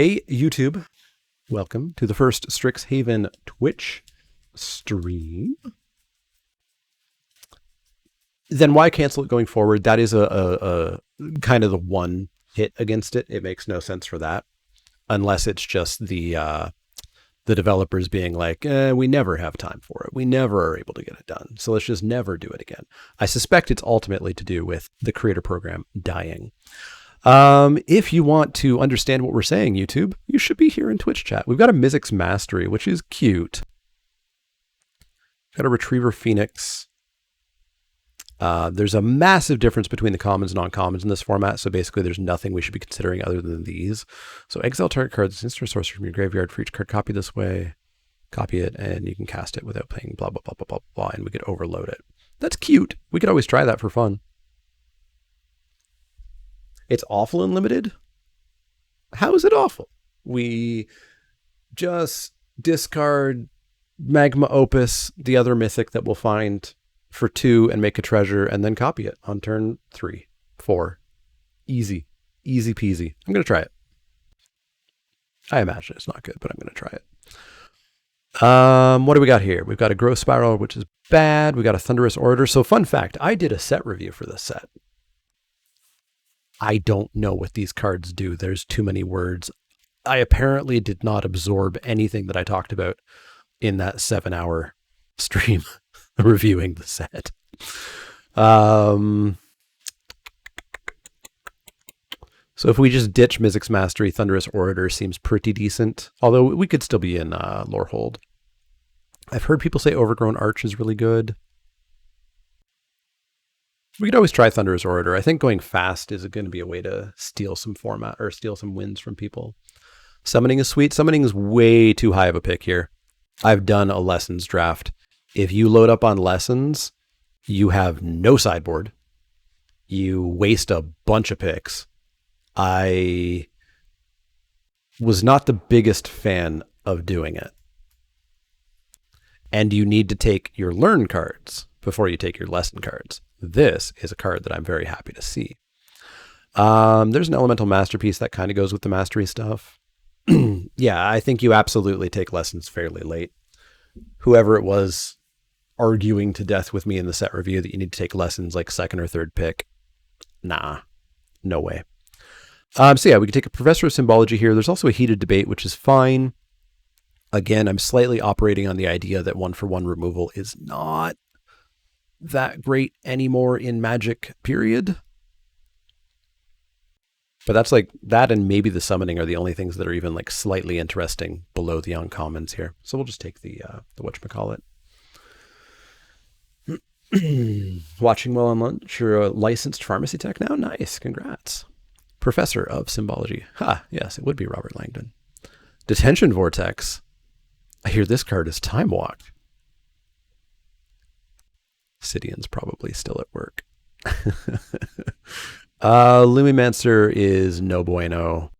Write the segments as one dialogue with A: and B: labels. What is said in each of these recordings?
A: Hey, YouTube. Welcome to the first Strixhaven Twitch stream. Then why cancel it going forward? That is a kind of the one hit against it. It makes no sense for that. Unless it's just the developers being like, we never have time for it. We never are able to get it done. So let's just never do it again. I suspect it's ultimately to do with the creator program dying. If you want to understand what we're saying, YouTube, you should be here in Twitch chat. We've got a Mizzix Mastery, which is cute. We've got a Retriever Phoenix. There's a massive difference between the commons and non-commons in this format, so basically there's nothing we should be considering other than these. So exile target cards, instant sorcery from your graveyard for each card. Copy this way, copy it, and you can cast it without paying blah, blah, blah, blah, blah, blah, and we could overload it. That's cute. We could always try that for fun. It's awful and limited. How is it awful? We just discard Magma Opus, the other mythic that we'll find, for 2 and make a treasure and then copy it on turn 3, 4. Easy. Easy peasy. I'm going to try it. I imagine it's not good, but I'm going to try it. What do we got here? We've got a Growth Spiral, which is bad. We got a Thunderous Orator. So fun fact, I did a set review for this set. I don't know what these cards do. There's too many words. I apparently did not absorb anything that I talked about in that 7-hour stream reviewing the set. So if we just ditch Mizzix Mastery, Thunderous Orator seems pretty decent. Although we could still be in Lorehold. I've heard people say Overgrown Arch is really good. We could always try Thunderous Orator. I think going fast is going to be a way to steal some format or steal some wins from people. Summoning is sweet. Summoning is way too high of a pick here. I've done a Lessons draft. If you load up on Lessons, you have no sideboard. You waste a bunch of picks. I was not the biggest fan of doing it. And you need to take your learn cards before you take your lesson cards. This is a card that I'm very happy to see. There's an Elemental Masterpiece that kind of goes with the Mastery stuff. Yeah, I think you absolutely take Lessons fairly late. Whoever it was arguing to death with me in the set review that you need to take Lessons like 2nd or 3rd pick. Nah, no way. So yeah, we can take a Professor of Symbology here. There's also a Heated Debate, which is fine. Again, I'm slightly operating on the idea that 1-for-1 removal is not that great anymore in Magic, period. But that's like that, and maybe the summoning are the only things that are even like slightly interesting below the uncommons here. So we'll just take the whatchamacallit. Watching while on lunch. You're a licensed pharmacy tech now? Nice, congrats. Professor of Symbology. Ha, yes, it would be Robert Langdon. Detention Vortex. I hear this card is Time Walk. Sidian's probably still at work. Lumimancer is no bueno.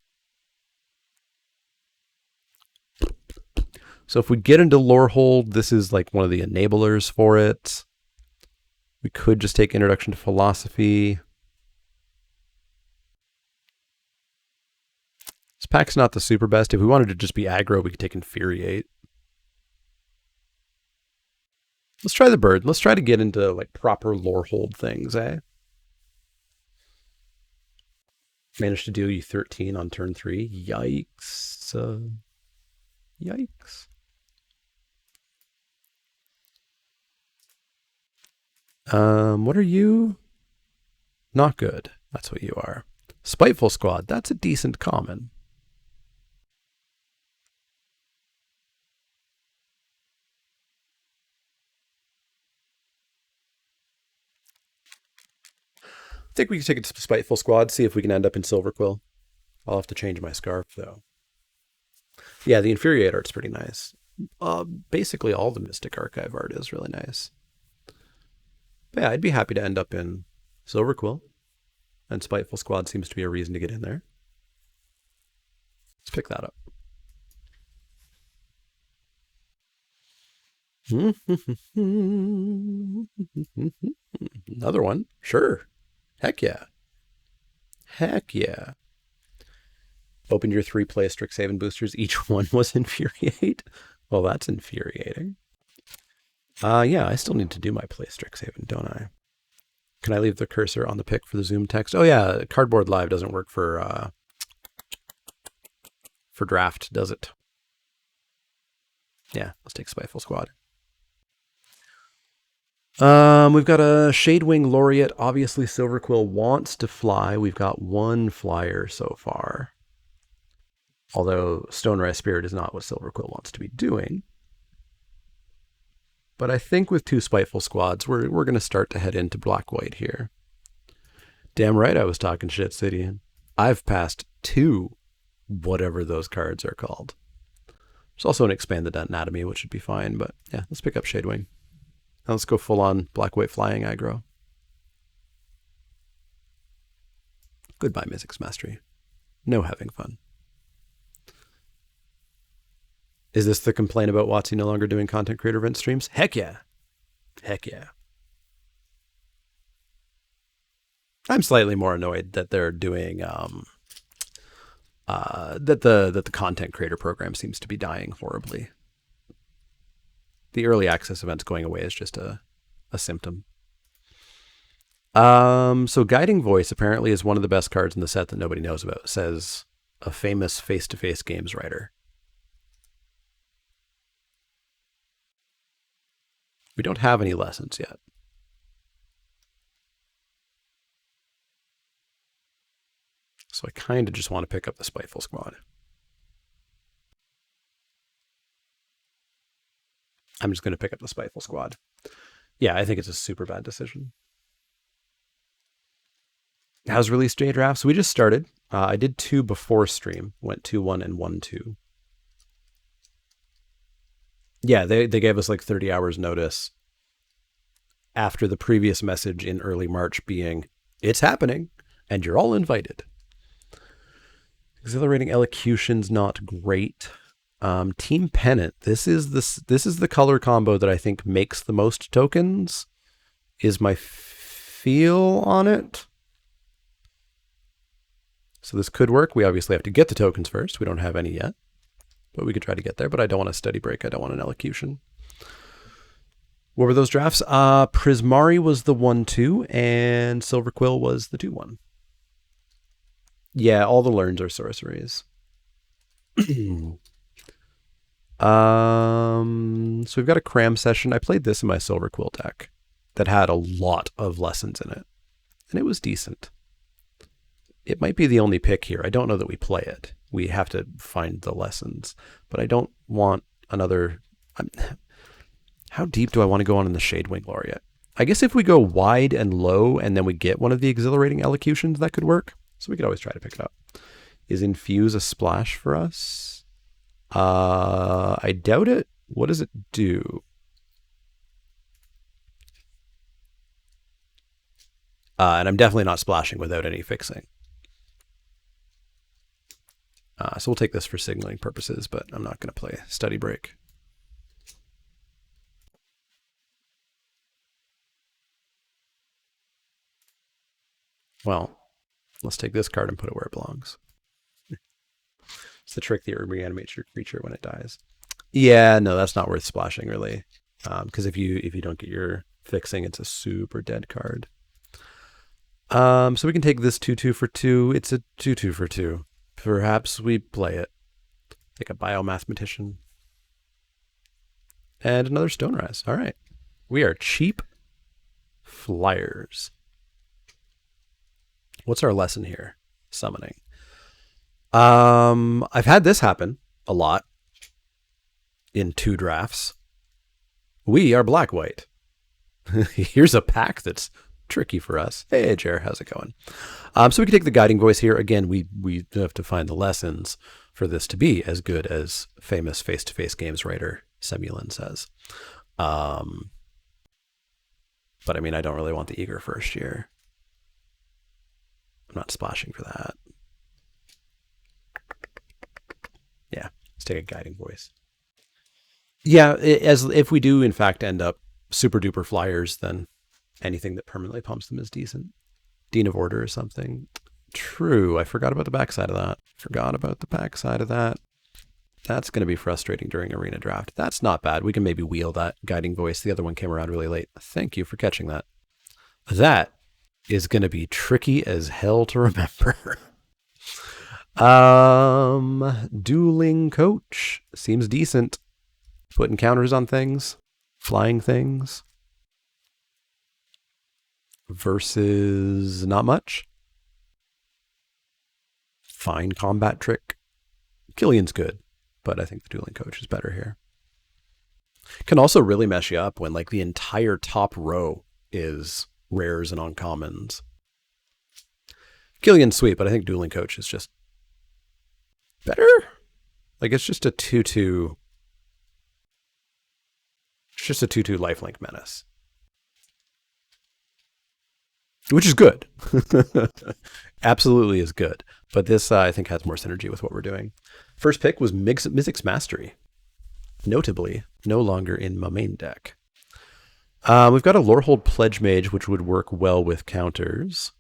A: So if we get into Lorehold, this is like one of the enablers for it. We could just take Introduction to Philosophy. This pack's not the super best. If we wanted to just be aggro, we could take Infuriate. Let's try the bird. Let's try to get into like proper Lorehold things, eh? Managed to do U13 on turn 3. Yikes. Yikes. What are you? Not good. That's what you are. Spiteful Squad. That's a decent common. I think we can take it to Spiteful Squad, see if we can end up in Silverquill. I'll have to change my scarf, though. Yeah, the Infuriate art's pretty nice. Basically, all the Mystic Archive art is really nice. But yeah, I'd be happy to end up in Silverquill. And Spiteful Squad seems to be a reason to get in there. Let's pick that up. Another one? Sure. Heck yeah. Heck yeah. Opened your 3 play Strixhaven boosters. Each one was Infuriate. Well, that's infuriating. Yeah, I still need to do my play Strixhaven, don't I? Can I leave the cursor on the pick for the zoom text? Oh yeah, Cardboard Live doesn't work for draft, does it? Yeah, let's take Spiteful Squad. We've got a Shadewing Laureate. Obviously, Silverquill wants to fly. We've got 1 flyer so far. Although Stonerise Spirit is not what Silverquill wants to be doing. But I think with 2 Spiteful Squads, we're going to start to head into Black-White here. Damn right I was talking shit, City. I've passed 2 whatever those cards are called. There's also an Expanded Anatomy, which should be fine. But yeah, let's pick up Shadewing. Now let's go full-on Black-White flying aggro. Goodbye, Mizzix Mastery. No having fun. Is this the complaint about WotC no longer doing content creator event streams? Heck yeah. Heck yeah. I'm slightly more annoyed that they're doing that the content creator program seems to be dying horribly. The early access events going away is just a symptom. So Guiding Voice apparently is one of the best cards in the set that nobody knows about, says a famous face-to-face games writer. We don't have any lessons yet. So I kind of just want to pick up the Spiteful Squad. I'm just going to pick up the Spiteful Squad. Yeah, I think it's a super bad decision. How's release day drafts? We just started. I did 2 before stream. Went 2-1 and 1-2. Yeah, they gave us like 30 hours notice after the previous message in early March being, it's happening, and you're all invited. Exhilarating Elocution's not great. Team Pennant. This is the color combo that I think makes the most tokens, is my feel on it. So this could work. We obviously have to get the tokens first. We don't have any yet, but we could try to get there. But I don't want a Steady Break. I don't want an Elocution. What were those drafts? Prismari was the 1-2, and Silverquill was the 2-1. Yeah, all the learns are sorceries. So we've got a cram session. I played this in my Silverquill deck that had a lot of lessons in it, and it was decent. It might be the only pick here. I don't know that we play it. We have to find the lessons, but I don't want another... How deep do I want to go on in the Shadewing Laureate? I guess if we go wide and low and then we get one of the Exhilarating Elocutions, that could work. So we could always try to pick it up. Is Infuse a splash for us? I doubt it. What does it do? And I'm definitely not splashing without any fixing. So we'll take this for signaling purposes, but I'm not going to play Study Break. Well, let's take this card and put it where it belongs. It's the trick that reanimates your creature when it dies. Yeah, no, that's not worth splashing, really. Because if you don't get your fixing, it's a super dead card. So we can take this 2-2 for 2. It's a 2-2 for 2. Perhaps we play it. Like a Biomathematician. And another Stonerise. All right. We are cheap flyers. What's our lesson here? Summoning. I've had this happen a lot in 2 drafts. We are Black-White. Here's a pack that's tricky for us. Hey, Jer, how's it going? So we can take the Guiding Voice here. Again, we have to find the lessons for this to be as good as famous face-to-face games writer Semulin says. But I mean, I don't really want the eager first year. I'm not splashing for that. Yeah, let's take a Guiding Voice. Yeah, as if we do in fact end up super duper flyers, then anything that permanently pumps them is decent. Dean of Order or something. True. I forgot about the backside of that. Forgot about the backside of that. That's going to be frustrating during arena draft. That's not bad. We can maybe wheel that guiding voice. The other one came around really late. Thank you for catching that. That is going to be tricky as hell to remember. Dueling coach seems decent. Putting counters on things, flying things. Versus not much. Fine combat trick. Killian's good, but I think the dueling coach is better here. Can also really mess you up when like the entire top row is rares and uncommons. Killian's sweet, but I think dueling coach is just better. Like it's just a 2/2. It's just a 2/2 lifelink menace. Which is good. Absolutely is good. But this, I think, has more synergy with what we're doing. First pick was Mizzix Mastery. Notably, no longer in my main deck. We've got a Lorehold Pledge Mage, which would work well with counters.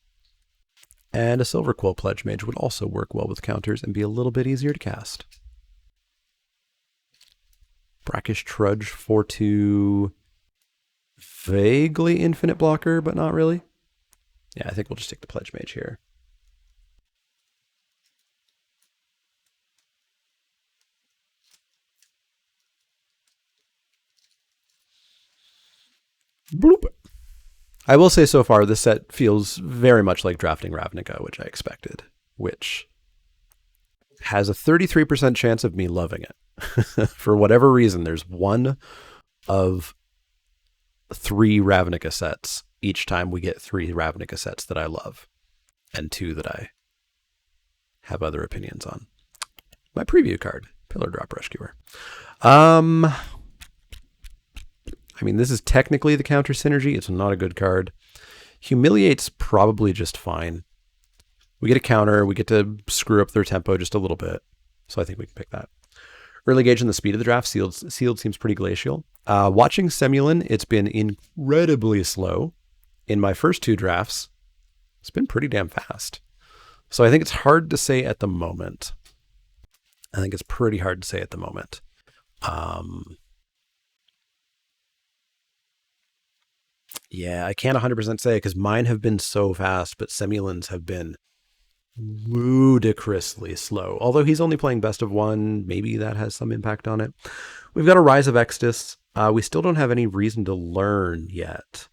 A: And a Silver Quill Pledge Mage would also work well with counters and be a little bit easier to cast. Brackish Trudge 4/2. Vaguely infinite blocker, but not really. Yeah, I think we'll just take the Pledge Mage here. Bloop. I will say so far, this set feels very much like drafting Ravnica, which I expected, which has a 33% chance of me loving it. For whatever reason, there's one of 3 Ravnica sets. Each time we get 3 Ravnica sets that I love, and 2 that I have other opinions on. My preview card, Pillar Drop Rescuer. I mean, this is technically the counter synergy. It's not a good card. Humiliate's probably just fine. We get a counter. We get to screw up their tempo just a little bit. So I think we can pick that. Early gauge in the speed of the draft. Sealed seems pretty glacial. Watching Semulin, it's been incredibly slow. In my first 2 drafts, it's been pretty damn fast. So I think it's hard to say at the moment. I think it's pretty hard to say at the moment. Yeah, I can't 100% say because mine have been so fast, but Semulin's have been ludicrously slow. Although he's only playing best of 1, maybe that has some impact on it. We've got a Rise of Extus. We still don't have any reason to learn yet.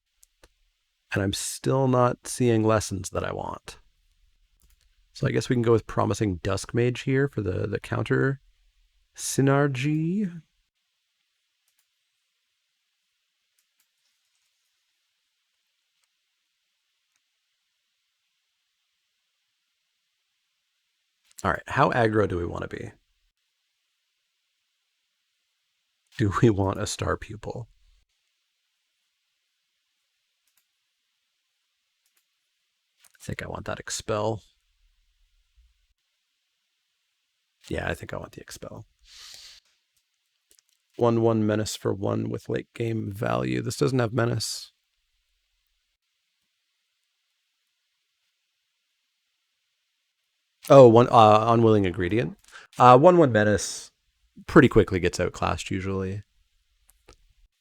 A: And I'm still not seeing lessons that I want. So I guess we can go with Promising Dusk Mage here for the counter synergy. All right, how aggro do we want to be? Do we want a Star Pupil? I think I want that Expel. Yeah, I think I want the Expel. 1/1 Menace for 1 with late game value. This doesn't have Menace. Oh, one Unwilling Ingredient. 1/1 Menace pretty quickly gets outclassed usually.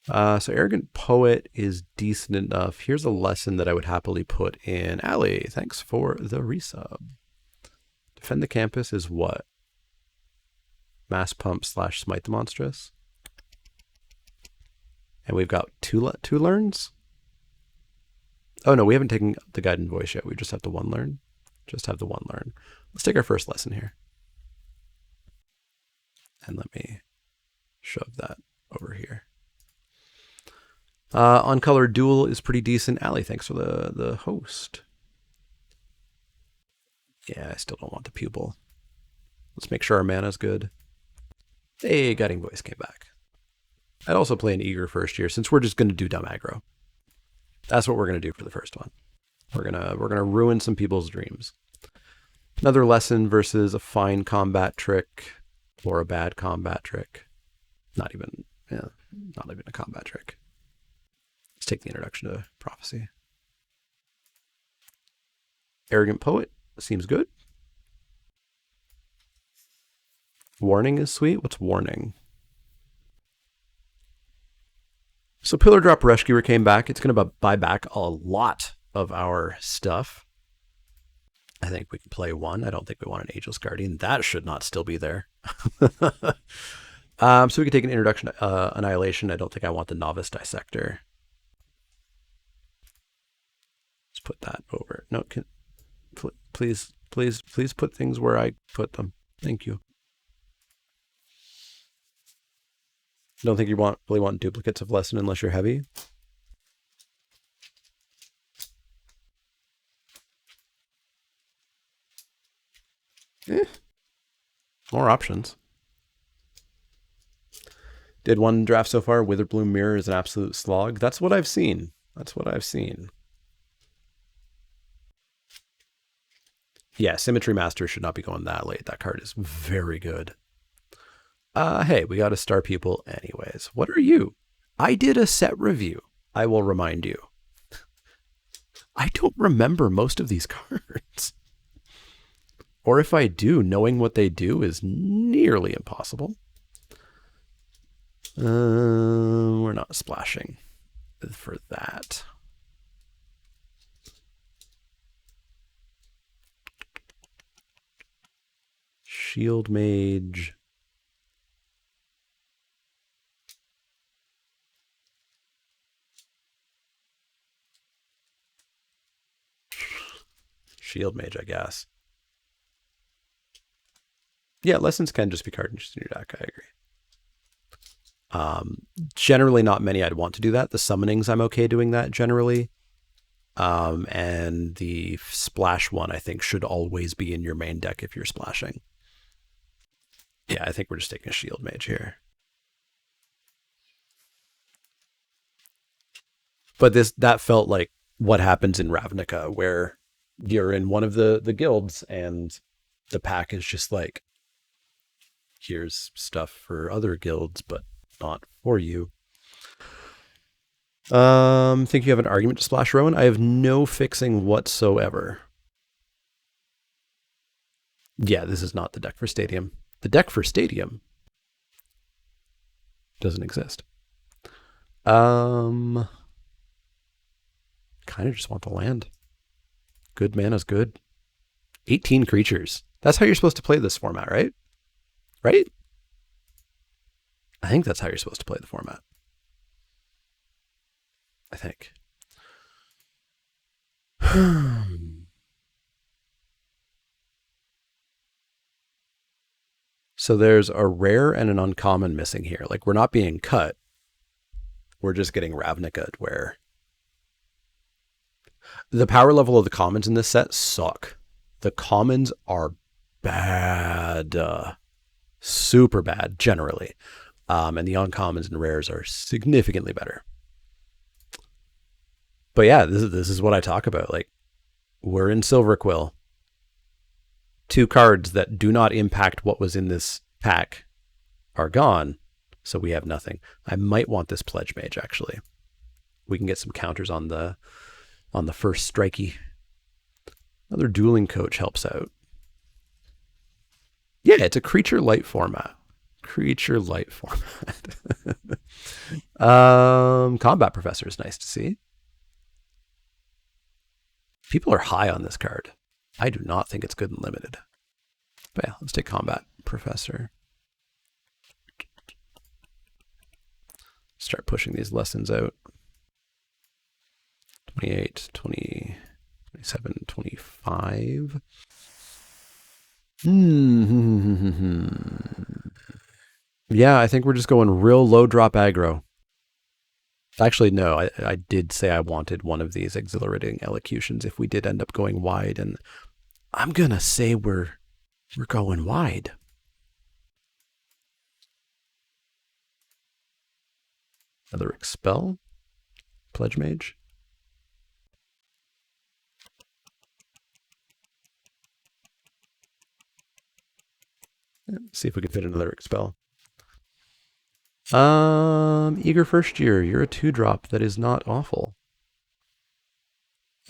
A: So Arrogant Poet is decent enough. Here's a lesson that I would happily put in. Ali, thanks for the resub. Defend the Campus is what? Mass Pump / Smite the Monstrous. And we've got two learns? Oh no, we haven't taken the Guided Voice yet. We just have the 1 learn. Just have the 1 learn. Let's take our first lesson here. And let me shove that over here. On-color Duel is pretty decent. Ali, thanks for the host. Yeah, I still don't want the Pupil. Let's make sure our mana's good. Hey, Guiding Voice came back. I'd also play an Eager first year since we're just going to do dumb aggro. That's what we're going to do for the first one. We're gonna ruin some people's dreams. Another lesson versus a fine combat trick or a bad combat trick. Not even a combat trick. Let's take the introduction to Prophecy. Arrogant Poet Seems good. Warning is sweet. What's warning? So Pillar Drop Rescuer came back. It's going to buy back a lot of our stuff. I think we can play one. I don't think we want an Ageless Guardian. That should not still be there. So we could take an Introduction Annihilation. I don't think I want the Novice Dissector. Let's put that over. No, please put things where I put them. Thank you. Don't think you really want duplicates of Lesson unless you're heavy. More options. Did one draft so far. Witherbloom Mirror is an absolute slog. That's what I've seen. Yeah, Symmetry Master should not be going that late. That card is very good. Hey, we got to star people anyways. What are you? I did a set review. I will remind you. I don't remember most of these cards. Or if I do, knowing what they do is nearly impossible. We're not splashing for that. Shield Mage. Shield Mage, I guess. Yeah, Lessons can just be cards in your deck. I agree. Generally not many I'd want to do that. The summonings, I'm okay doing that generally. And the splash one, I think, should always be in your main deck if you're splashing. Yeah, I think we're just taking a Shield Mage here. But that felt like what happens in Ravnica, where you're in one of the guilds and the pack is just like, here's stuff for other guilds, but not for you. Think you have an argument to splash Rowan? I have no fixing whatsoever. Yeah, this is not the deck for Stadium. The deck for Stadium doesn't exist. Kind of just want the land. Good mana's good. 18 creatures. That's how you're supposed to play this format, right? Right? I think that's how you're supposed to play the format. I think. So there's a rare and an uncommon missing here. Like, we're not being cut. We're just getting Ravnica, where the power level of the commons in this set suck. The commons are bad. Super bad, generally. And the uncommons and rares are significantly better. But yeah, this is what I talk about. Like, we're in Silverquill. 2 cards that do not impact what was in this pack are gone, so we have nothing. I might want this Pledge Mage, actually. We can get some counters on the first strikey. Another Dueling Coach helps out. Yeah, it's a creature light format. Combat Professor is nice to see. People are high on this card. I do not think it's good and limited. But yeah, let's take Combat Professor. Start pushing these lessons out. 28, 20, 27, 25. Yeah, I think we're just going real low drop aggro. Actually, no, I did say I wanted one of these Exhilarating Elocutions if we did end up going wide, and I'm going to say we're going wide. Another Expel. Pledge Mage. See if we can fit another Expel. Eager First Year, you're a 2-drop that is not awful.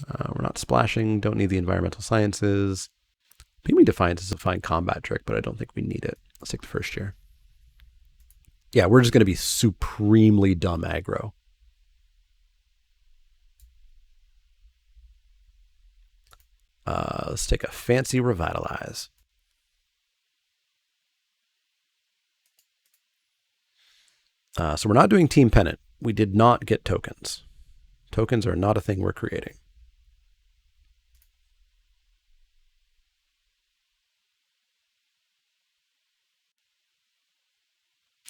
A: We're not splashing, don't need the Environmental Sciences. Beaming Defiance is a fine combat trick, but I don't think we need it. Let's take the first year. Yeah, we're just going to be supremely dumb aggro. Let's take a fancy Revitalize. So we're not doing Team Pennant. We did not get tokens. Tokens are not a thing we're creating.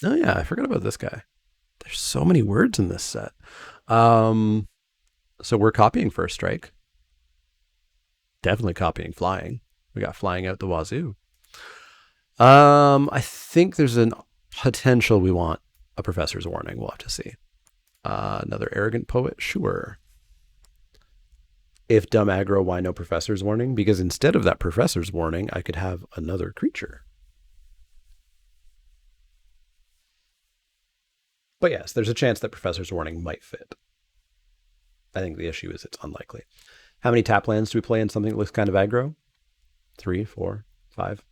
A: Oh yeah, I forgot about this guy. There's so many words in this set. So we're copying First Strike. Definitely copying Flying. We got Flying out the wazoo. I think there's a potential we want a Professor's Warning. We'll have to see. Another Arrogant Poet? Sure. If dumb aggro, why no Professor's Warning? Because instead of that Professor's Warning, I could have another creature. But yes, there's a chance that Professor's Warning might fit. I think the issue is it's unlikely. How many tap lands do we play in something that looks kind of aggro? 3, 4, 5.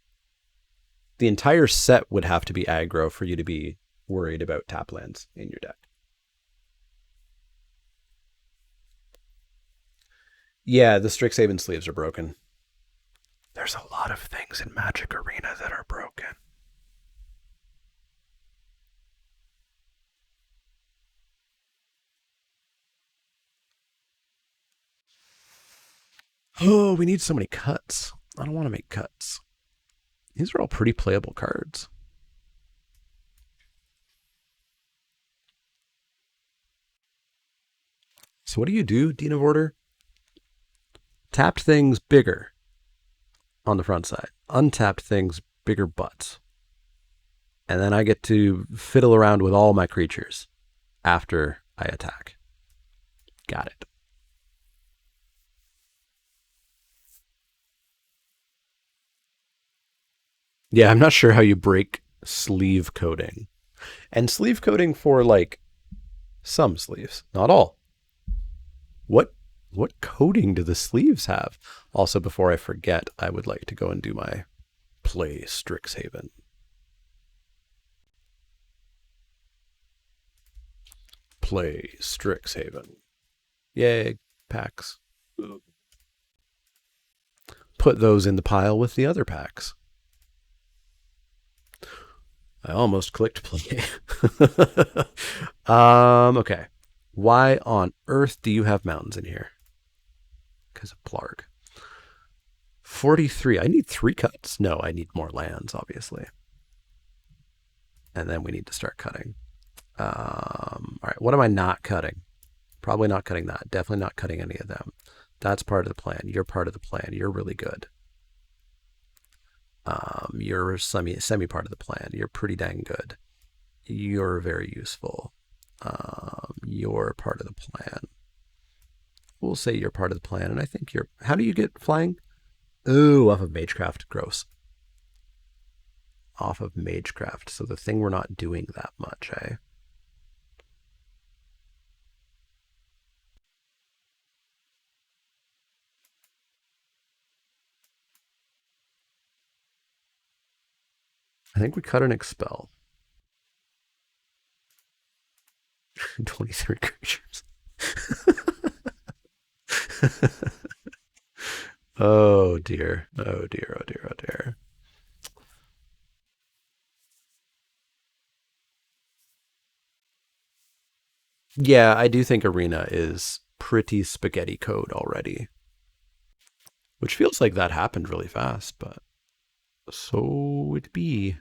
A: The entire set would have to be aggro for you to be worried about tap lands in your deck. Yeah, the Strixhaven sleeves are broken. There's a lot of things in Magic Arena that are broken. Oh, we need so many cuts. I don't want to make cuts. These are all pretty playable cards. So what do, Dean of Order? Tapped things bigger on the front side. Untapped things bigger butts. And then I get to fiddle around with all my creatures after I attack. Got it. Yeah, I'm not sure how you break sleeve coding. And sleeve coding for like some sleeves, not all. What coding do the sleeves have? Also, before I forget, I would like to go and do my play Strixhaven. Play Strixhaven. Yay, packs. Put those in the pile with the other packs. I almost clicked play. Okay. Why on earth do you have mountains in here? Because of Plarg. 43. I need 3 cuts. No, I need more lands, obviously. And then we need to start cutting. All right, what am I not cutting? Probably not cutting that. Definitely not cutting any of them. That's part of the plan. You're part of the plan. You're really good. You're semi part of the plan. You're pretty dang good. You're very useful. You're part of the plan. We'll say you're part of the plan, and I think you're... How do you get flying? Ooh, off of Magecraft. Gross. Off of Magecraft. So the thing we're not doing that much, eh? I think we cut an expel. 23 creatures. Oh dear. Oh dear. Oh dear. Oh dear. Yeah, I do think Arena is pretty spaghetti code already. Which feels like that happened really fast, but so it be.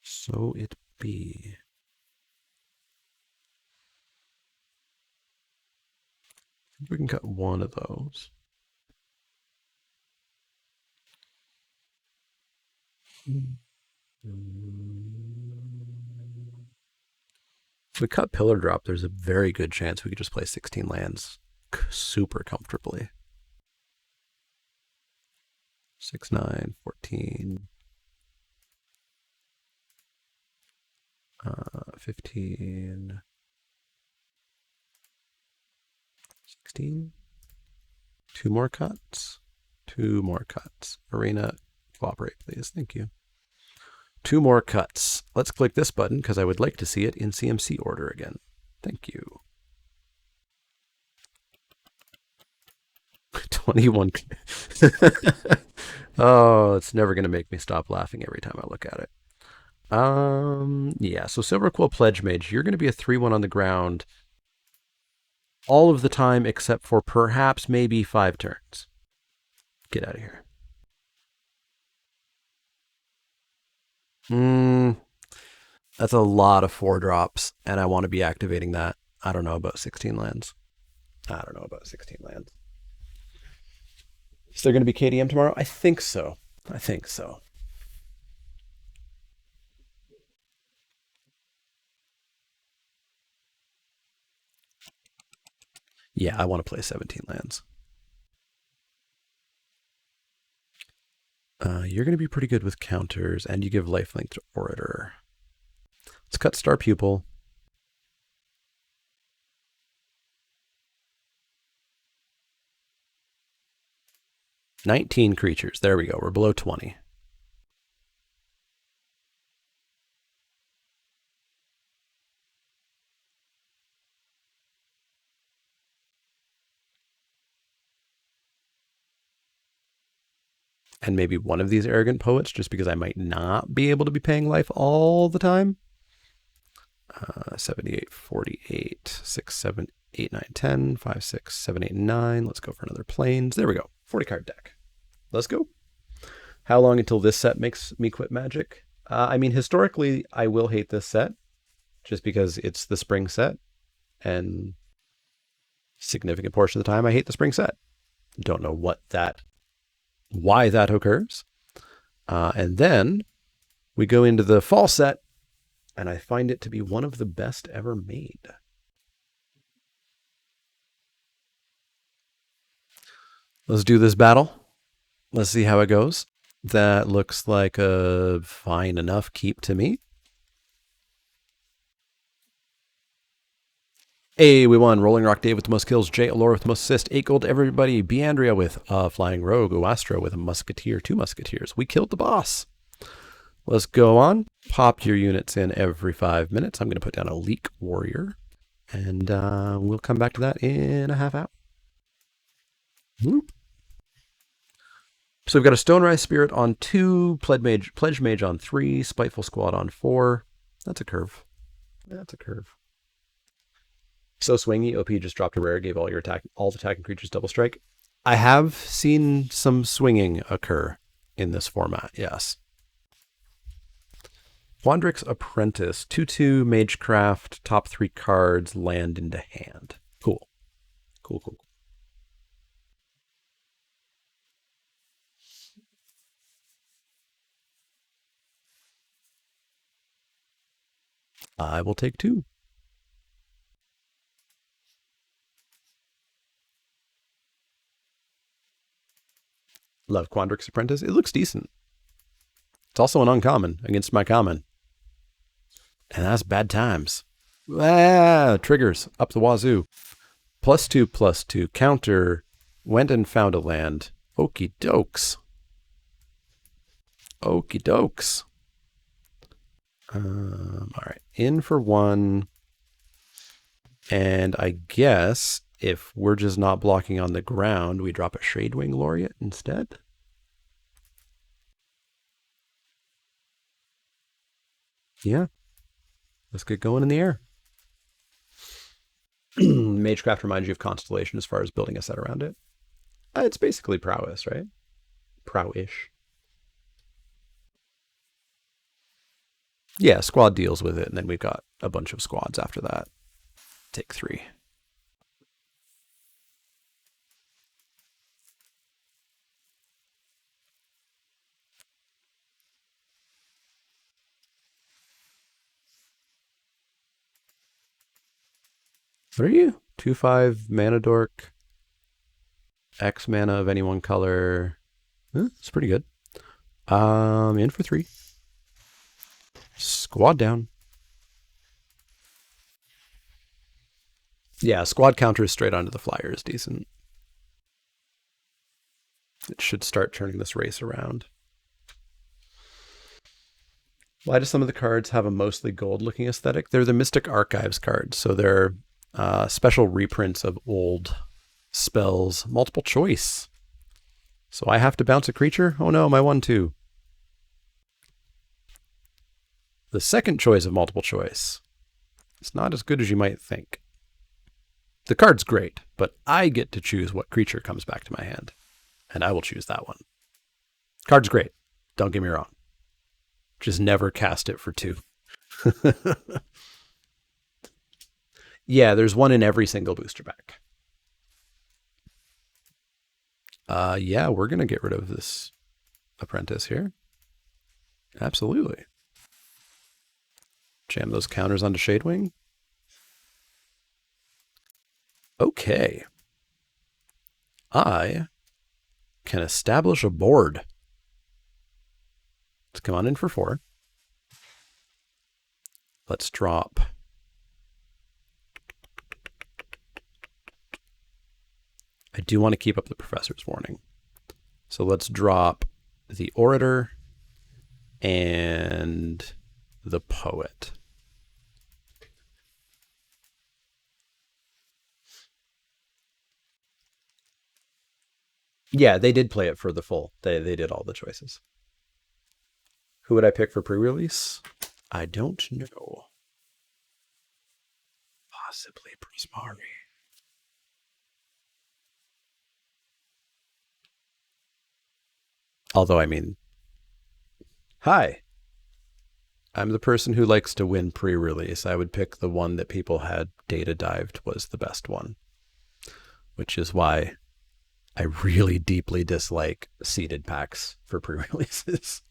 A: So it be. I think we can cut one of those. If we cut Pillar Drop, there's a very good chance we could just play 16 lands super comfortably. 6, 9, 14, 15, 16. 2 more cuts. 2 more cuts. Arena, cooperate, please. Thank you. 2 more cuts. Let's click this button because I would like to see it in CMC order again. Thank you. 21. Oh, it's never going to make me stop laughing every time I look at it. Yeah, so Silver Quill Pledge Mage, you're going to be a 3/1 on the ground all of the time except for perhaps maybe 5 turns. Get out of here. That's a lot of 4 drops, and I want to be activating that. I don't know about 16 lands. I don't know about 16 lands. Is there going to be KDM tomorrow? I think so. I think so. Yeah, I want to play 17 lands. You're going to be pretty good with counters, and you give lifelink to Orator. Let's cut Star Pupil. $19 creatures. There we go. We're below 20. And maybe one of these Arrogant Poets, just because I might not be able to be paying life all the time. 78, 48, 6, 7, 8, 9, 10, 5, 6, 7, 8, 9. Let's go for another Plains. There we go. 40 card deck. Let's go. How long until this set makes me quit Magic? I mean, historically, I will hate this set just because it's the spring set. And significant portion of the time, I hate the spring set. Don't know why that occurs. And then we go into the fall set, and I find it to be one of the best ever made. Let's do this battle. Let's see how it goes. That looks like a fine enough keep to me. Hey, we won. Rolling Rock Dave with the most kills. Jay Allure with the most assists. 8 gold to everybody. Beandria with Flying Rogue. Uastra with a Musketeer. 2 Musketeers. We killed the boss. Let's go on. Pop your units in every 5 minutes. I'm going to put down a Leek Warrior. And we'll come back to that in a half hour. Whoop. So we've got a Stonerise Spirit on 2, Pledge Mage on 3, Spiteful Squad on 4. That's a curve. That's a curve. So swingy. OP just dropped a rare, gave all attacking creatures double strike. I have seen some swinging occur in this format, yes. Quandrix Apprentice, 2/2 Magecraft, top 3 cards, land into hand. Cool. Cool, cool, cool. I will take 2. Love Quandrix Apprentice. It looks decent. It's also an uncommon against my common. And that's bad times. Triggers up the wazoo. +2/+2. Counter. Went and found a land. Okie dokes. Okie dokes. All right. In for 1. And I guess if we're just not blocking on the ground, we drop a Shadewing Laureate instead. Yeah. Let's get going in the air. Magecraft reminds you of Constellation as far as building a set around it. It's basically prowess, right? Prowish. Yeah, squad deals with it, and then we've got a bunch of squads after that. Take 3. What are you? 2/5 mana dork. X mana of any one color. It's pretty good. In for 3. Squad down. Yeah, squad counters straight onto the flyer is decent. It should start turning this race around. Why do some of the cards have a mostly gold-looking aesthetic? They're the Mystic Archives cards, so they're special reprints of old spells. Multiple choice. So I have to bounce a creature? Oh no, my 1/2. The second choice of multiple choice. It's not as good as you might think. The card's great, but I get to choose what creature comes back to my hand, and I will choose that one. Card's great. Don't get me wrong. Just never cast it for 2. Yeah, there's one in every single booster pack. Yeah, we're going to get rid of this apprentice here. Absolutely. Jam those counters onto Shadewing. Okay. I can establish a board. Let's come on in for 4. Let's drop. I do want to keep up the Professor's Warning. So let's drop the Orator and the Poet. Yeah, they did play it for the full. They did all the choices. Who would I pick for pre-release? I don't know. Possibly Prismari. Although, I mean, hi. I'm the person who likes to win pre-release. I would pick the one that people had data dived was the best one, which is why I really deeply dislike seeded packs for pre-releases.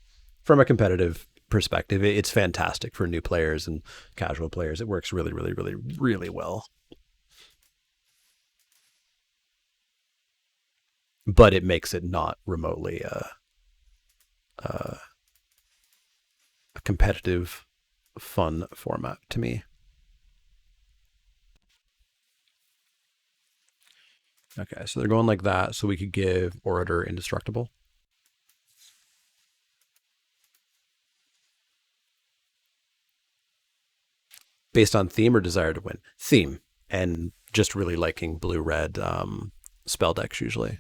A: From a competitive perspective, it's fantastic for new players and casual players. It works really, really, really, really well. But it makes it not remotely a competitive, fun format to me. Okay, so they're going like that, so we could give Orator Indestructible. Based on theme or desire to win? Theme, and just really liking blue-red spell decks usually.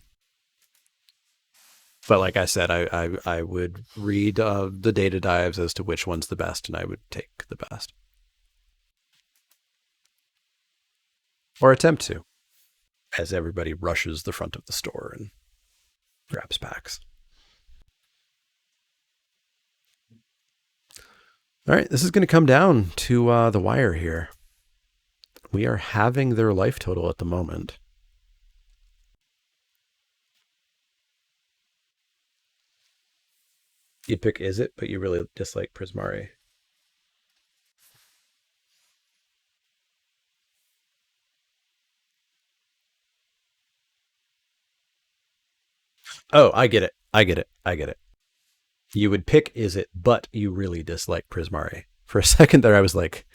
A: But like I said, I would read the data dives as to which one's the best, and I would take the best. Or attempt to, as everybody rushes the front of the store and grabs packs. All right, this is going to come down to the wire here. We are having their life total at the moment. You'd pick Izzet, but you really dislike Prismari. Oh, I get it. I get it. I get it. You would pick Izzet, but you really dislike Prismari. For a second there, I was like,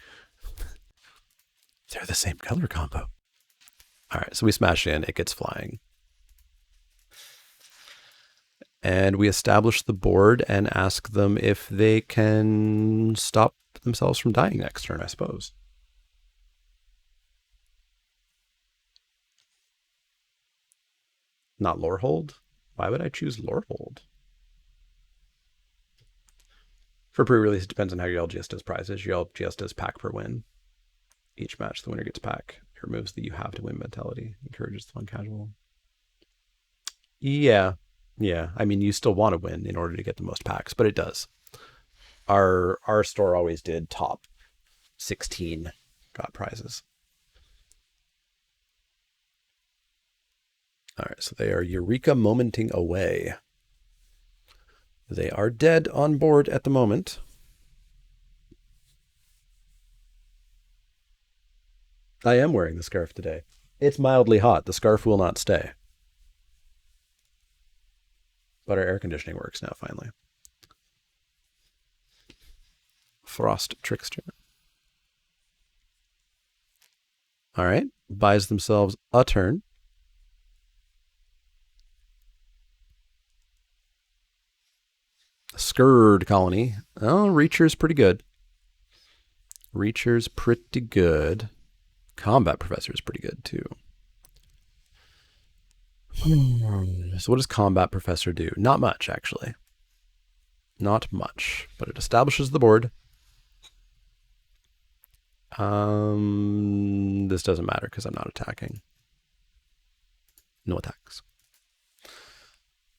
A: they're the same color combo. All right, so we smash in. It gets flying. And we establish the board and ask them if they can stop themselves from dying next turn, I suppose. Not Lorehold? Why would I choose Lorehold? For pre-release, it depends on how your LGS does prizes. Your LGS does pack per win. Each match, the winner gets pack. It removes the you have to win mentality. Encourages the fun casual. Yeah. Yeah. I mean, you still want to win in order to get the most packs, but it does. Our store always did top 16 got prizes. All right, so they are Eureka momenting away. They are dead on board at the moment. I am wearing the scarf today. It's mildly hot. The scarf will not stay. But our air conditioning works now, finally. Frost Trickster. All right, buys themselves a turn. Scourge colony. Oh, Reacher's pretty good. Reacher's pretty good. Combat Professor is pretty good too. So what does Combat Professor do? Not much, actually. Not much, but it establishes the board. This doesn't matter because I'm not attacking. No attacks.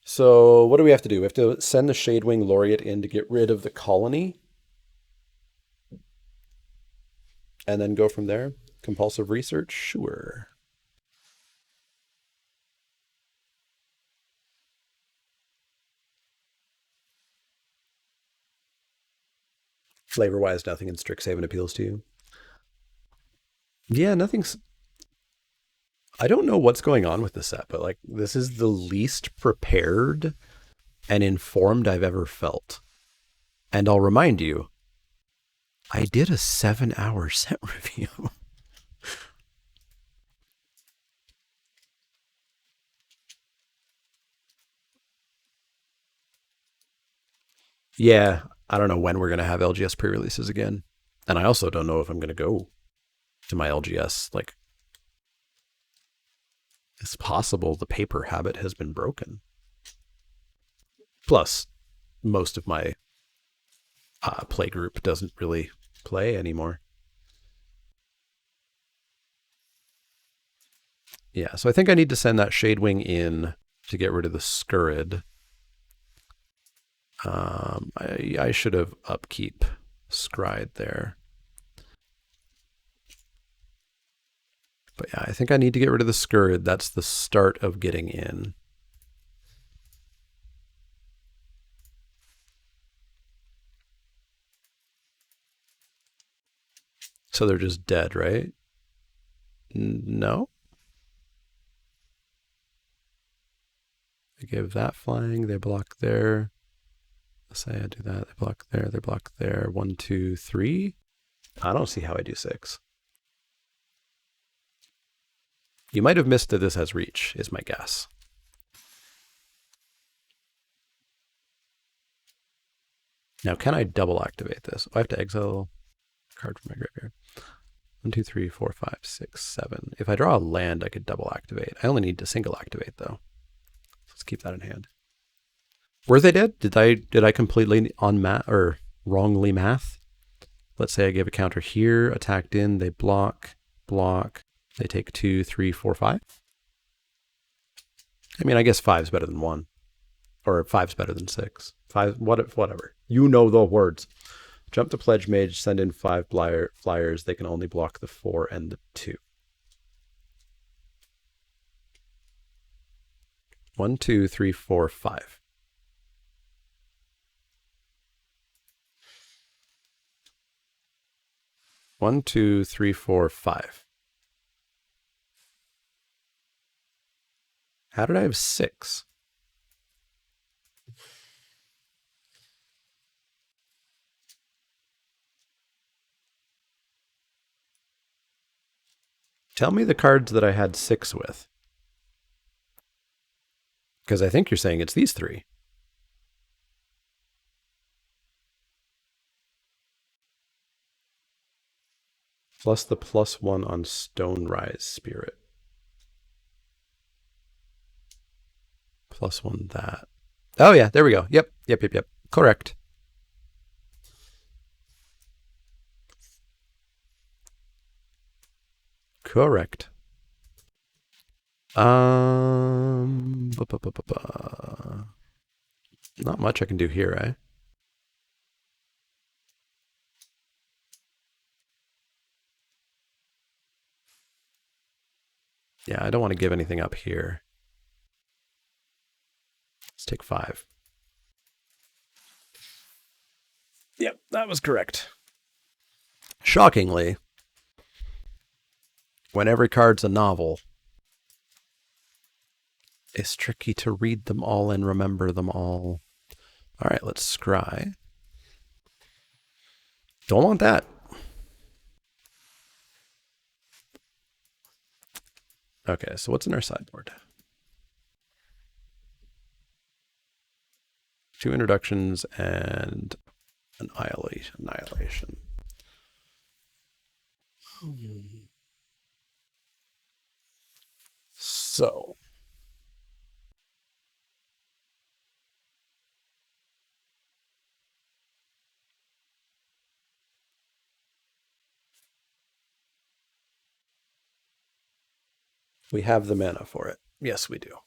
A: So what do we have to do? We have to send the Shadewing Laureate in to get rid of the colony. And then go from there. Compulsive research? Sure. Flavor-wise, nothing in Strixhaven appeals to you. Yeah, nothing's... I don't know what's going on with the set, but like this is the least prepared and informed I've ever felt. And I'll remind you, I did a 7-hour set review. Yeah, I don't know when we're going to have LGS pre-releases again. And I also don't know if I'm going to go to my LGS. Like, it's possible the paper habit has been broken. Plus, most of my play group doesn't really play anymore. Yeah, so I think I need to send that Shadewing in to get rid of the Scurrid. I should have upkeep Scryed there. But yeah, I think I need to get rid of the Scurrid. That's the start of getting in. So they're just dead, right? No? I give that flying, they block there. Let's say I do that, they block there, they block there. 1, 2, 3. I don't see how I do 6. You might have missed that this has reach, is my guess. Now, can I double activate this? I have to exile a card from my graveyard. 1, 2, 3, 4, 5, 6, 7. If I draw a land, I could double activate. I only need to single activate, though. Let's keep that in hand. Were they dead? Did I completely on math or wrongly math? Let's say I give a counter here, attacked in, they block, they take 2, 3, 4, 5. I mean, I guess 5's better than 1. Or 5's better than 6. 5, whatever. You know the words. Jump to Pledge Mage, send in 5 flyers. They can only block the 4 and the 2. 1, 2, 3, 4, 5. One, two, three, four, 5. How did I have 6? Tell me the cards that I had 6 with. Because I think you're saying it's these 3. Plus the +1 on Stonerise Spirit. +1 that. Oh yeah, there we go. Yep. Correct. Correct. Not much I can do here, eh? Yeah, I don't want to give anything up here. Let's take 5. Yep, that was correct. Shockingly, when every card's a novel, it's tricky to read them all and remember them all. All right, let's scry. Don't want that. Okay, so what's in our sideboard? 2 introductions and annihilation. So we have the mana for it. Yes, we do.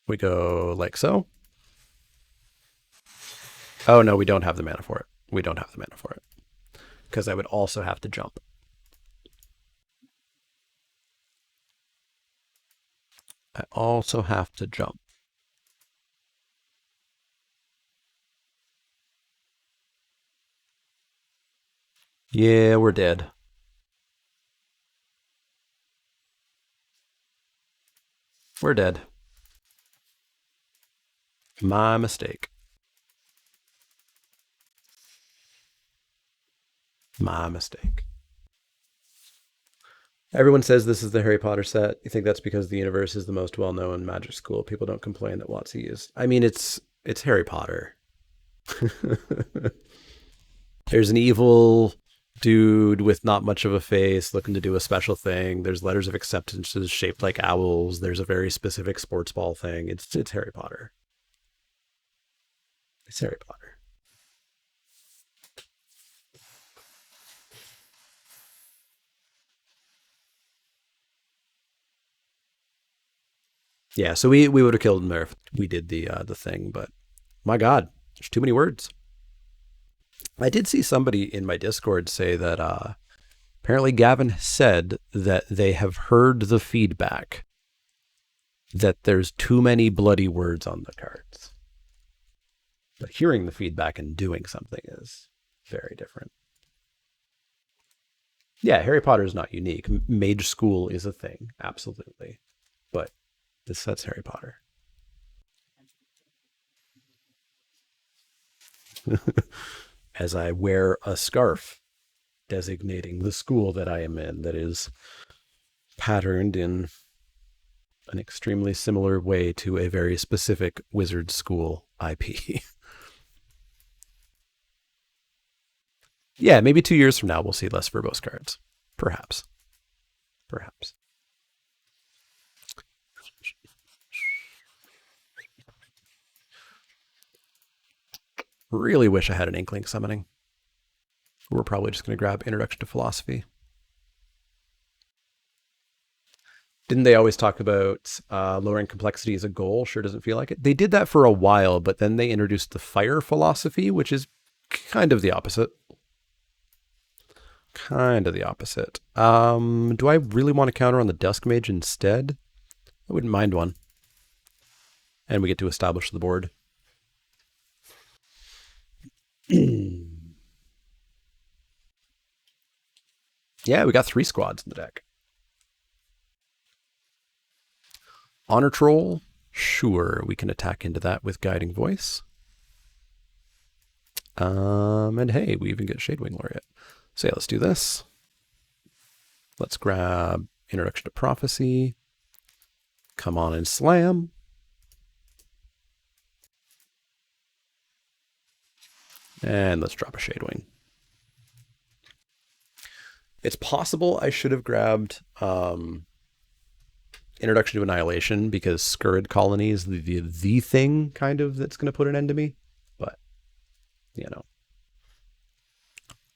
A: We go like so. Oh, no, we don't have the mana for it. We don't have the mana for it. Because I would also have to jump. I also have to jump. Yeah, we're dead. We're dead. My mistake. My mistake. Everyone says this is the Harry Potter set. You think that's because the universe is the most well-known magic school? People don't complain that WotC is. I mean, it's Harry Potter. There's an evil dude with not much of a face looking to do a special thing. There's letters of acceptances shaped like owls. There's a very specific sports ball thing. It's Harry Potter. It's Harry Potter. Yeah, so we would have killed him there if we did the thing, but my God, there's too many words. I did see somebody in my Discord say that apparently Gavin said that they have heard the feedback that there's too many bloody words on the cards. But hearing the feedback and doing something is very different. Yeah, Harry Potter is not unique. Mage school is a thing, absolutely. But this set's Harry Potter. As I wear a scarf designating the school that I am in that is patterned in an extremely similar way to a very specific wizard school IP. Yeah, maybe 2 years from now we'll see less verbose cards. Perhaps. Perhaps. Really wish I had an Inkling summoning. We're probably just going to grab Introduction to Philosophy. Didn't they always talk about lowering complexity as a goal? Sure doesn't feel like it. They did that for a while, but then they introduced the Fire Philosophy, which is kind of the opposite. Kind of the opposite. Do I really want to counter on the Dusk Mage instead? I wouldn't mind one. And we get to establish the board. Yeah, we got 3 squads in the deck. Honor Troll, sure, we can attack into that with Guiding Voice. And hey, we even get Shadewing Laureate. So yeah, let's do this. Let's grab Introduction to Prophecy. Come on and slam. And let's drop a Shadewing. It's possible I should have grabbed Introduction to Annihilation because Scurrid Colony is the thing kind of that's going to put an end to me. But, you know.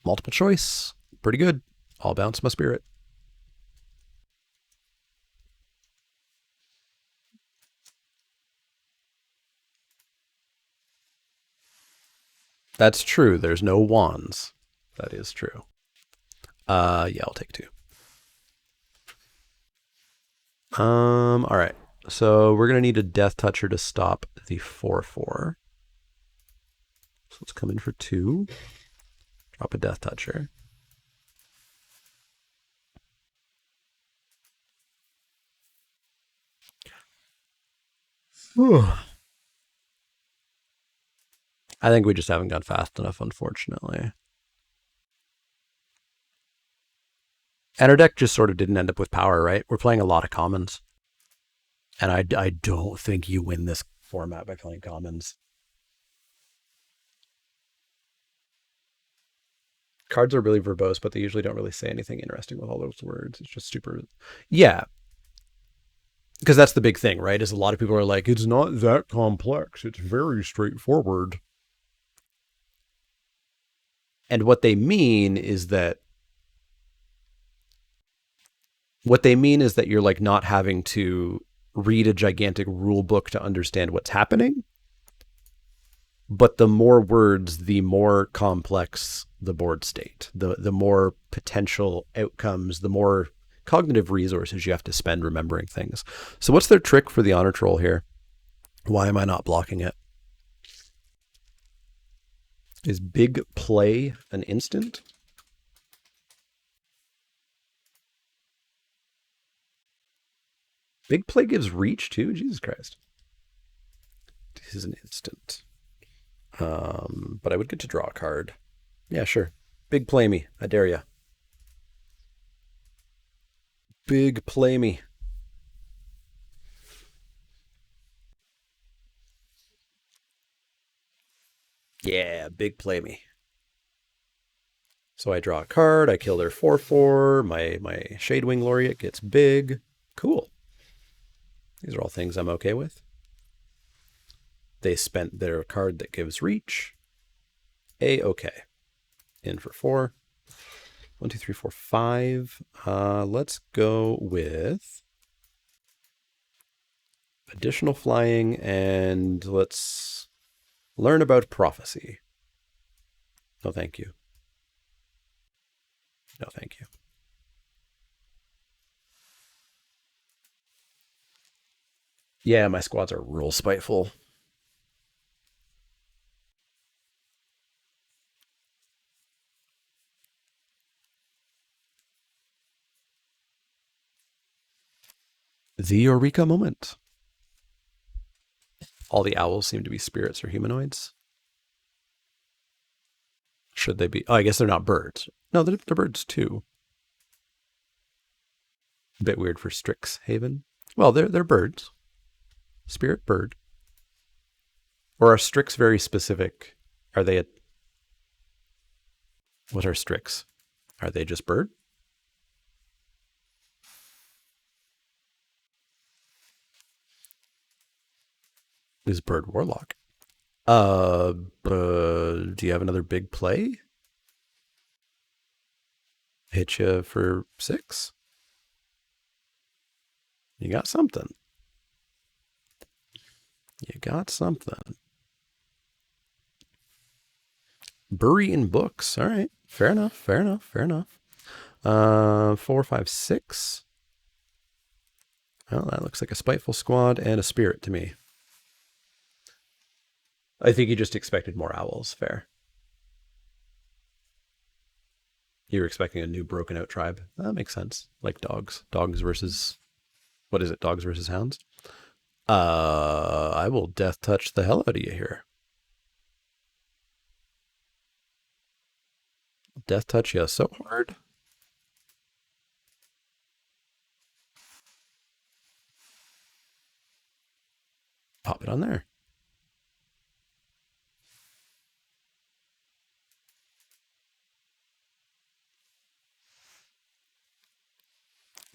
A: Multiple choice. Pretty good. All bounce my spirit. That's true. There's no wands. That is true. Yeah, I'll take 2. All right. So we're gonna need a Death Toucher to stop the 4/4. So let's come in for 2. Drop a Death Toucher. Whew. I think we just haven't gone fast enough, unfortunately. And our deck just sort of didn't end up with power, right? We're playing a lot of commons. And I don't think you win this format by playing commons. Cards are really verbose, but they usually don't really say anything interesting with all those words. It's just super. Yeah, because that's the big thing, right? Is a lot of people are like, it's not that complex. It's very straightforward. And what they mean is that you're like not having to read a gigantic rule book to understand what's happening. But the more words, the more complex the board state, the more potential outcomes, the more cognitive resources you have to spend remembering things. So what's their trick for the honor troll here? Why am I not blocking it? Is big play an instant? Big play gives reach too? Jesus Christ. This is an instant. But I would get to draw a card. Yeah, sure. Big play me. I dare ya. Big play me. Yeah, big play me. So I draw a card, I kill their 4/4, my Shadewing Laureate gets big. Cool. These are all things I'm okay with. They spent their card that gives reach. A-okay. In for 4. 1, 2, 3, 4, 5. Let's go with additional flying, and let's learn about prophecy. No, thank you. No, thank you. Yeah, my squads are real spiteful. The Eureka moment. All the owls seem to be spirits or humanoids. Should they be? Oh, I guess they're not birds. No, they're birds too. A bit weird for Strixhaven. Well, they're birds. Spirit bird. Or are Strix very specific? Are they what are Strix? Are they just bird? Is bird warlock? Do you have another big play? Hit you for 6? You got something. You got something. Bury in books. All right. Fair enough. Fair enough. Fair enough. 4, 5, 6. Well, that looks like a spiteful squad and a spirit to me. I think you just expected more owls. Fair. You were expecting a new broken out tribe. That makes sense. Like dogs. Dogs versus, what is it? Dogs versus hounds? I will death touch the hell out of you here. Death touch you so hard. Pop it on there.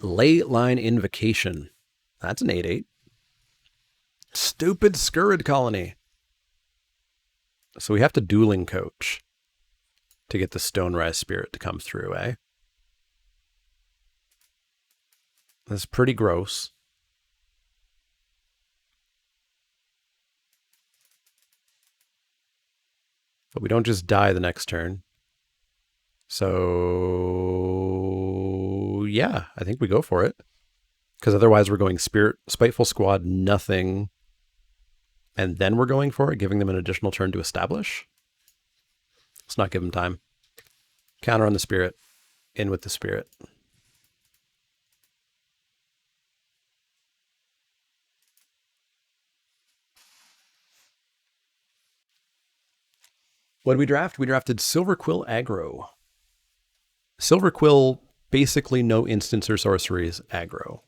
A: Ley Line Invocation. That's an 8/8. Stupid Scurrid Colony. So we have to dueling coach to get the Stonerise Spirit to come through, eh? That's pretty gross. But we don't just die the next turn. So yeah, I think we go for it. Because otherwise we're going Spirit, Spiteful Squad, nothing. And then we're going for it, giving them an additional turn to establish. Let's not give them time. Counter on the Spirit. In with the Spirit. What did we draft? We drafted Silver Quill Aggro. Silver Quill, basically no instants or sorceries, aggro.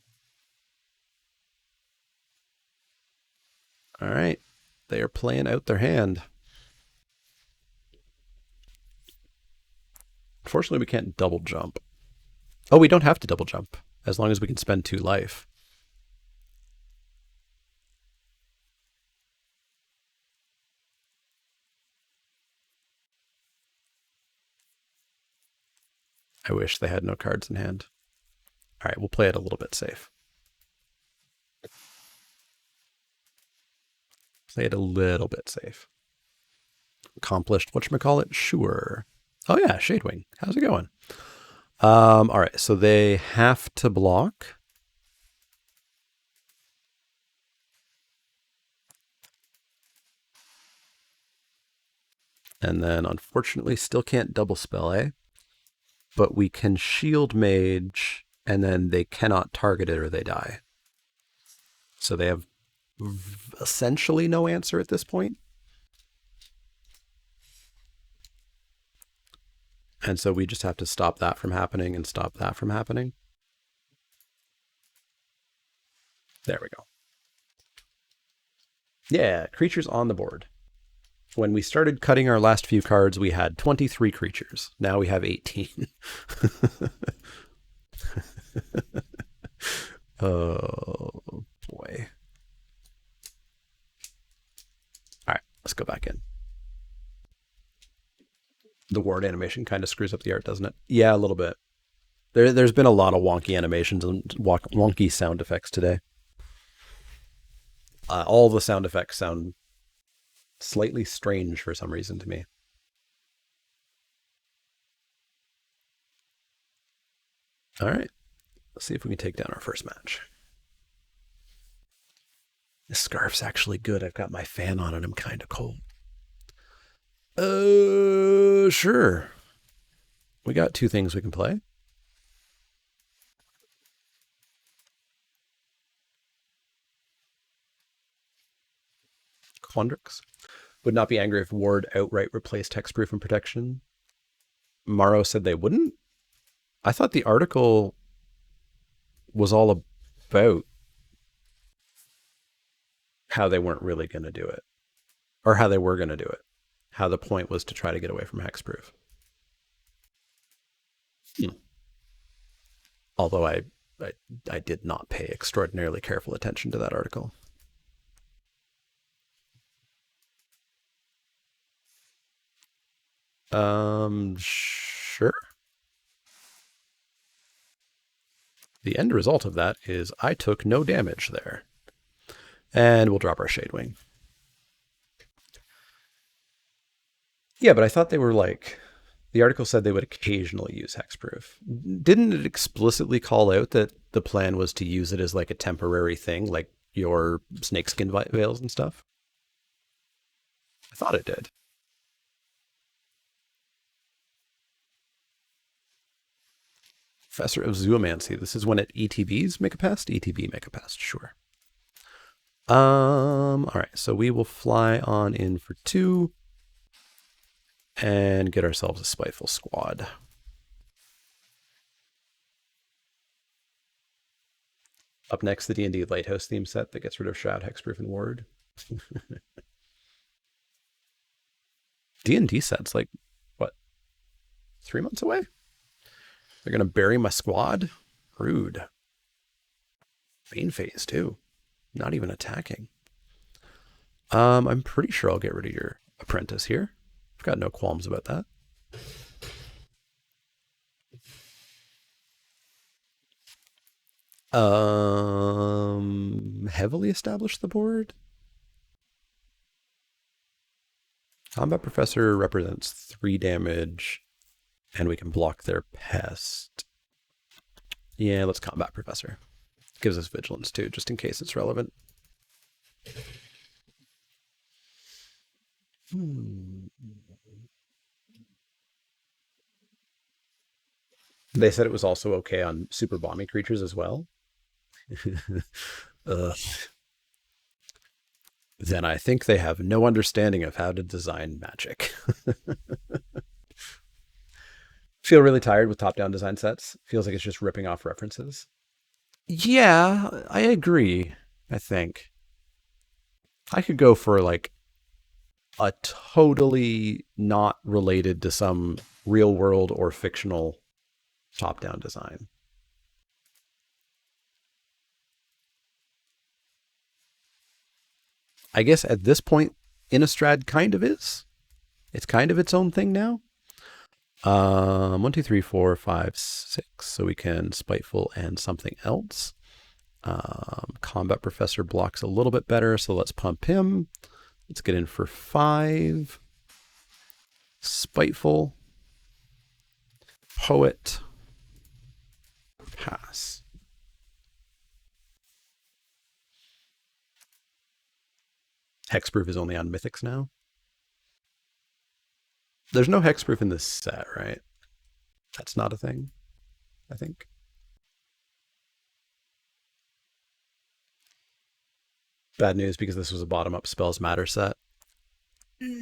A: All right. They are playing out their hand. Unfortunately, we can't double jump. Oh, we don't have to double jump as long as we can spend 2 life. I wish they had no cards in hand. All right, we'll play it a little bit safe. Play it a little bit safe. Accomplished whatchamacallit? Sure. Oh yeah, Shadewing. How's it going? All right, so they have to block. And then unfortunately still can't double spell, eh? But we can shield mage, and then they cannot target it or they die. So they have essentially no answer at this point. And so we just have to stop that from happening and stop that from happening. There we go. Yeah, creatures on the board. When we started cutting our last few cards, we had 23 creatures. Now we have 18. Oh, boy. All right, let's go back in. The ward animation kind of screws up the art, doesn't it? Yeah, a little bit. There's been a lot of wonky animations and wonky sound effects today. All the sound effects sound slightly strange for some reason to me. All right, let's see if we can take down our first match. This scarf's actually good. I've got my fan on and I'm kind of cold. Sure. We got 2 things we can play. Quandrix. Would not be angry if Ward outright replaced hexproof and protection. Morrow said they wouldn't. I thought the article was all about how they weren't really going to do it, or how they were going to do it. How the point was to try to get away from hexproof. Although I did not pay extraordinarily careful attention to that article. Sure. The end result of that is I took no damage there. And we'll drop our Shadewing. Yeah, but I thought they were like, the article said they would occasionally use hexproof. Didn't it explicitly call out that the plan was to use it as like a temporary thing, like your snakeskin veils and stuff? I thought it did. Professor of Zoomancy. This is when it ETBs make a pest? ETB make a pest, sure. All right, so we will fly on in for 2 and get ourselves a Spiteful Squad. Up next, the D&D Lighthouse theme set that gets rid of Shroud, Hexproof, and Ward. D&D set's like, what, 3 months away? They're going to bury my squad? Rude. Main phase, too. Not even attacking. I'm pretty sure I'll get rid of your apprentice here. I've got no qualms about that. Heavily establish the board. Combat Professor represents 3 damage, and we can block their pest. Yeah, let's Combat Professor. Gives us Vigilance too, just in case it's relevant. They said it was also okay on super bombing creatures as well. Then I think they have no understanding of how to design magic. Feel really tired with top-down design sets. Feels like it's just ripping off references. Yeah, I agree, I think. I could go for like a totally not related to some real world or fictional top-down design. I guess at this point, Innistrad kind of is. It's kind of its own thing now. 1, 2, 3, 4, 5, 6. So we can Spiteful and something else. Combat Professor blocks a little bit better, so let's pump him. Let's get in for 5. Spiteful. Poet. Pass. Hexproof is only on Mythics now. There's no hexproof in this set, right? That's not a thing, I think. Bad news because this was a bottom-up Spells Matter set.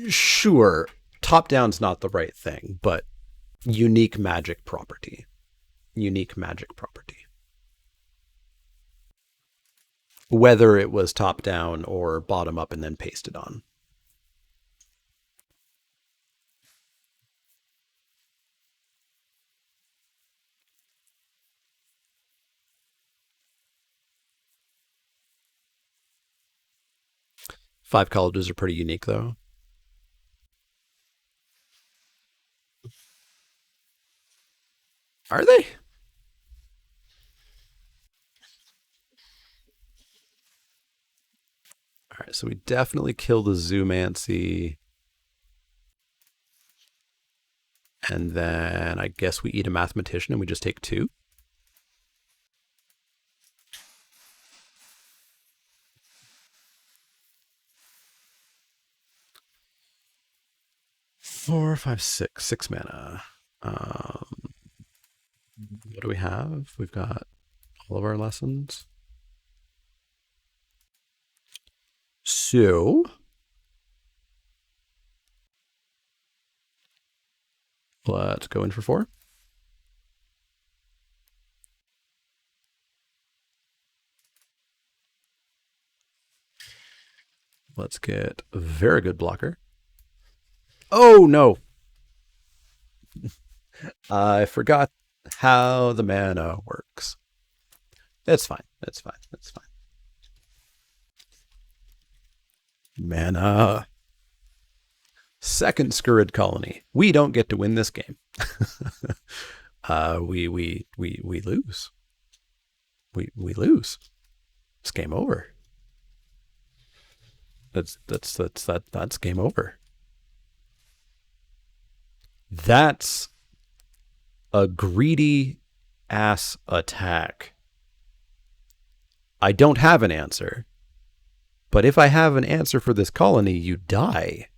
A: Sure, top-down's not the right thing, but unique magic property. Unique magic property. Whether it was top-down or bottom-up and then pasted on. Five colleges are pretty unique, though. Are they? All right, so we definitely kill the Zoomancy. And then I guess we eat a Mathematician and we just take 2. Four, 5, 6. 6 mana. What do we have? We've got all of our lessons. So let's go in for 4. Let's get a very good blocker. Oh, no. I forgot how the mana works. That's fine. That's fine. That's fine. Mana. Second Scurrid Colony. We don't get to win this game. We lose. We lose. It's game over. That's game over. That's a greedy ass attack. I don't have an answer. But if I have an answer for this colony, you die.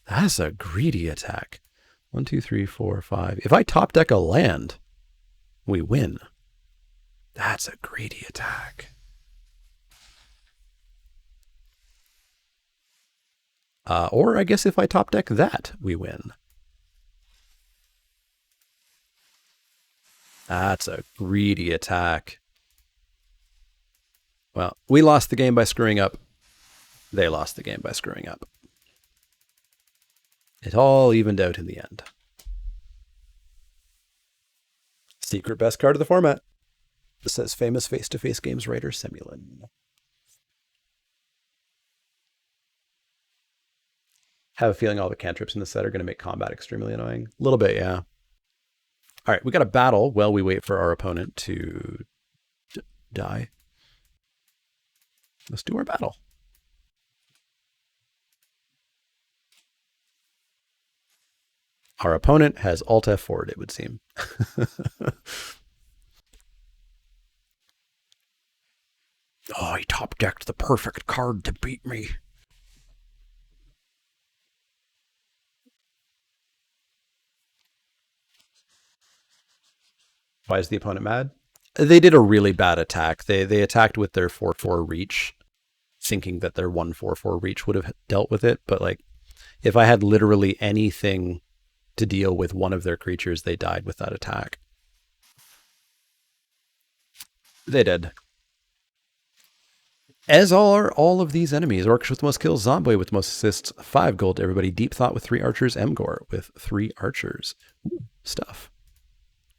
A: That's a greedy attack. 1, 2, 3, 4, 5. If I top deck a land, we win. That's a greedy attack. Or I guess if I top deck that, we win. That's a greedy attack. Well, we lost the game by screwing up. They lost the game by screwing up. It all evened out in the end. Secret best card of the format. This says famous face-to-face games writer Semulin. Have a feeling all the cantrips in the set are going to make combat extremely annoying. A little bit, yeah. All right, we got a battle while we wait for our opponent to die. Let's do our battle. Our opponent has Alt F4'd, it would seem. Oh, he top decked the perfect card to beat me. Why is the opponent mad? They did a really bad attack. They attacked with their 4/4 reach, thinking that their 1/4/4 reach would have dealt with it. But like, if I had literally anything to deal with one of their creatures, they died with that attack. They did. As are all of these enemies. Orcish with the most kills, Zombie with the most assists, 5 gold to everybody. Deep Thought with 3 archers, Emgor with 3 archers. Ooh, stuff.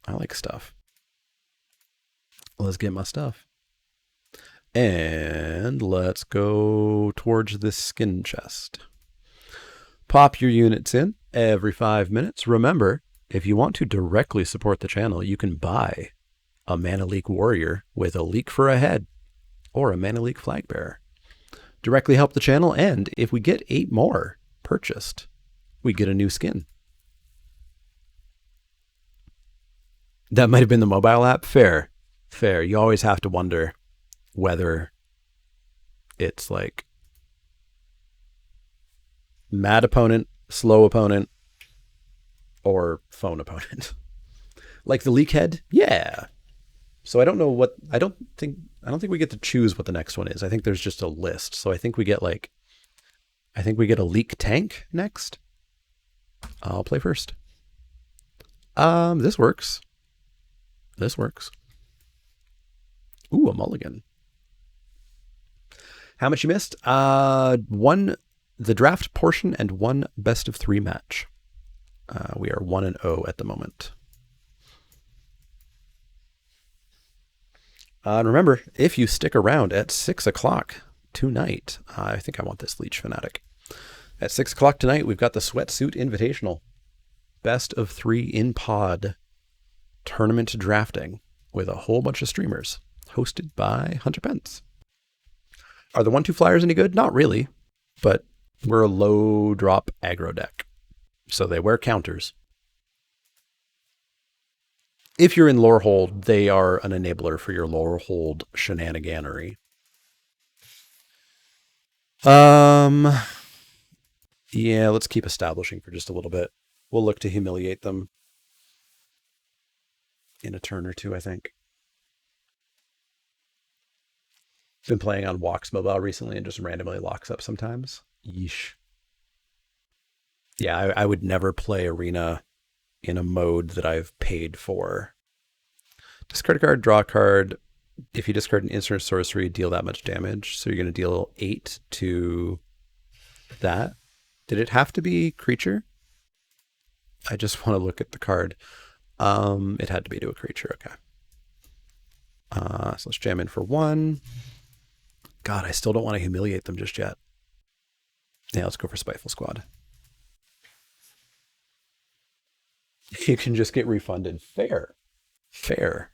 A: I like stuff. Let's get my stuff. And let's go towards this skin chest. Pop your units in every 5 minutes. Remember, if you want to directly support the channel, you can buy a Mana Leek warrior with a leek for a head or a Mana Leek flag bearer. Directly help the channel, and if we get 8 more purchased, we get a new skin. That might have been the mobile app. Fair. Fair. You always have to wonder whether it's like mad opponent, slow opponent, or phone opponent. Like the leak head? Yeah. So I don't know what, I don't think we get to choose what the next one is. I think there's just a list. So I think we get a leek tank next. I'll play first. This works. This works. Ooh, a mulligan. How much you missed? 1, the draft portion, and 1 best of 3 match. We are 1-0 at the moment. And remember, if you stick around at 6 o'clock tonight, I think I want this Leech Fanatic. At 6 o'clock tonight, we've got the Sweatsuit Invitational. Best of 3 in pod tournament drafting with a whole bunch of streamers, hosted by Hunter Pence. Are the 1-2 flyers any good? Not really, but we're a low drop aggro deck, so they wear counters. If you're in Lorehold, they are an enabler for your Lorehold shenaniganery. Yeah, let's keep establishing for just a little bit. We'll look to humiliate them in a turn or two, I think. Been playing on Walks Mobile recently and just randomly locks up sometimes. Yeesh. Yeah, I would never play Arena in a mode that I've paid for. Discard a card, draw a card. If you discard an instant or sorcery, deal that much damage. So you're going to deal 8 to that. Did it have to be creature? I just want to look at the card. It had to be to a creature. Okay. So let's jam in for 1. God, I still don't want to humiliate them just yet. Yeah, let's go for Spiteful Squad. You can just get refunded. Fair. Fair.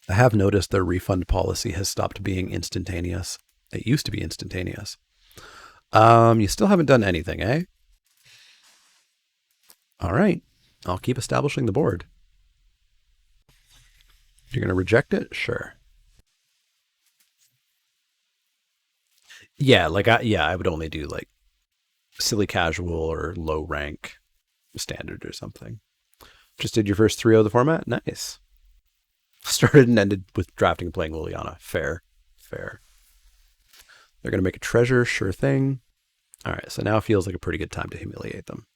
A: I have noticed their refund policy has stopped being instantaneous. It used to be instantaneous. You still haven't done anything, eh? All right. I'll keep establishing the board. You're going to reject it? Sure. Yeah, I would only do like silly casual or low rank standard or something. Just did your first 3 of the format? Nice. Started and ended with drafting and playing Liliana. Fair. Fair. They're going to make a treasure. Sure thing. All right, so now it feels like a pretty good time to humiliate them.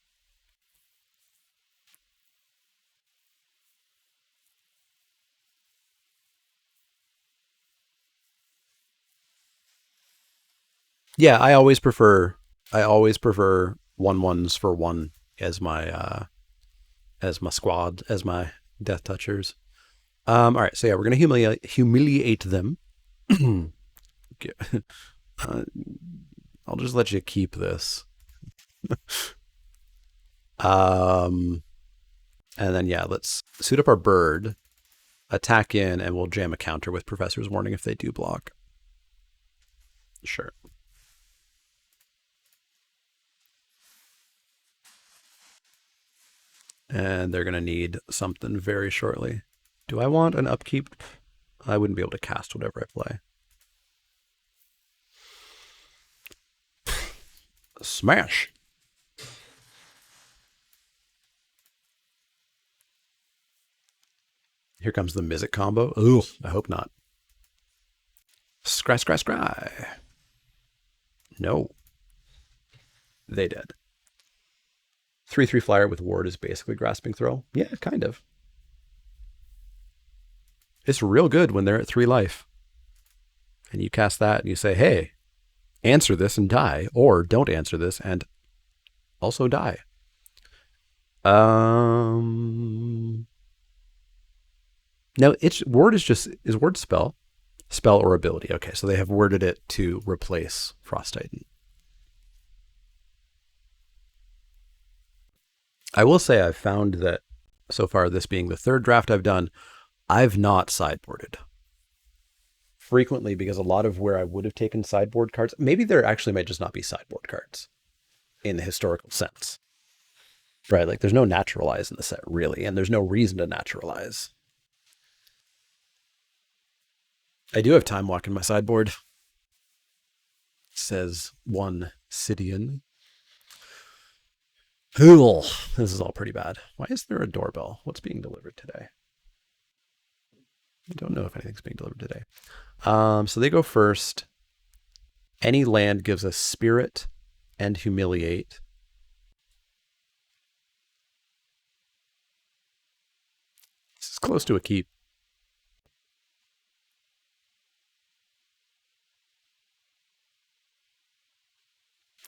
A: Yeah, I always prefer 1/1s for 1 as my squad, as my death touchers. All right, so yeah, we're gonna humiliate them. I'll just let you keep this. And then yeah, let's suit up our bird, attack in, and we'll jam a counter with Professor's Warning if they do block. Sure. And they're going to need something very shortly. Do I want an upkeep? I wouldn't be able to cast whatever I play. Smash. Here comes the Mizzet combo. Ooh, I hope not. Scry, scry, scry. No. They did. 3/3 flyer with ward is basically grasping throw. Yeah, kind of. It's real good when they're at 3 life. And you cast that and you say, hey, answer this and die, or don't answer this and also die. Now word is word spell or ability. Okay, so they have worded it to replace Frost Titan. I will say I've found that so far, this being the third draft I've done, I've not sideboarded frequently, because a lot of where I would have taken sideboard cards, maybe there actually might just not be sideboard cards in the historical sense, right? Like there's no naturalize in the set really, and there's no reason to naturalize. I do have Time Walk in my sideboard, says one Sidian. Cool. This is all pretty bad. Why is there a doorbell? What's being delivered today? I don't know if anything's being delivered today. So they go first. Any land gives us Spirit and Humiliate. This is close to a keep.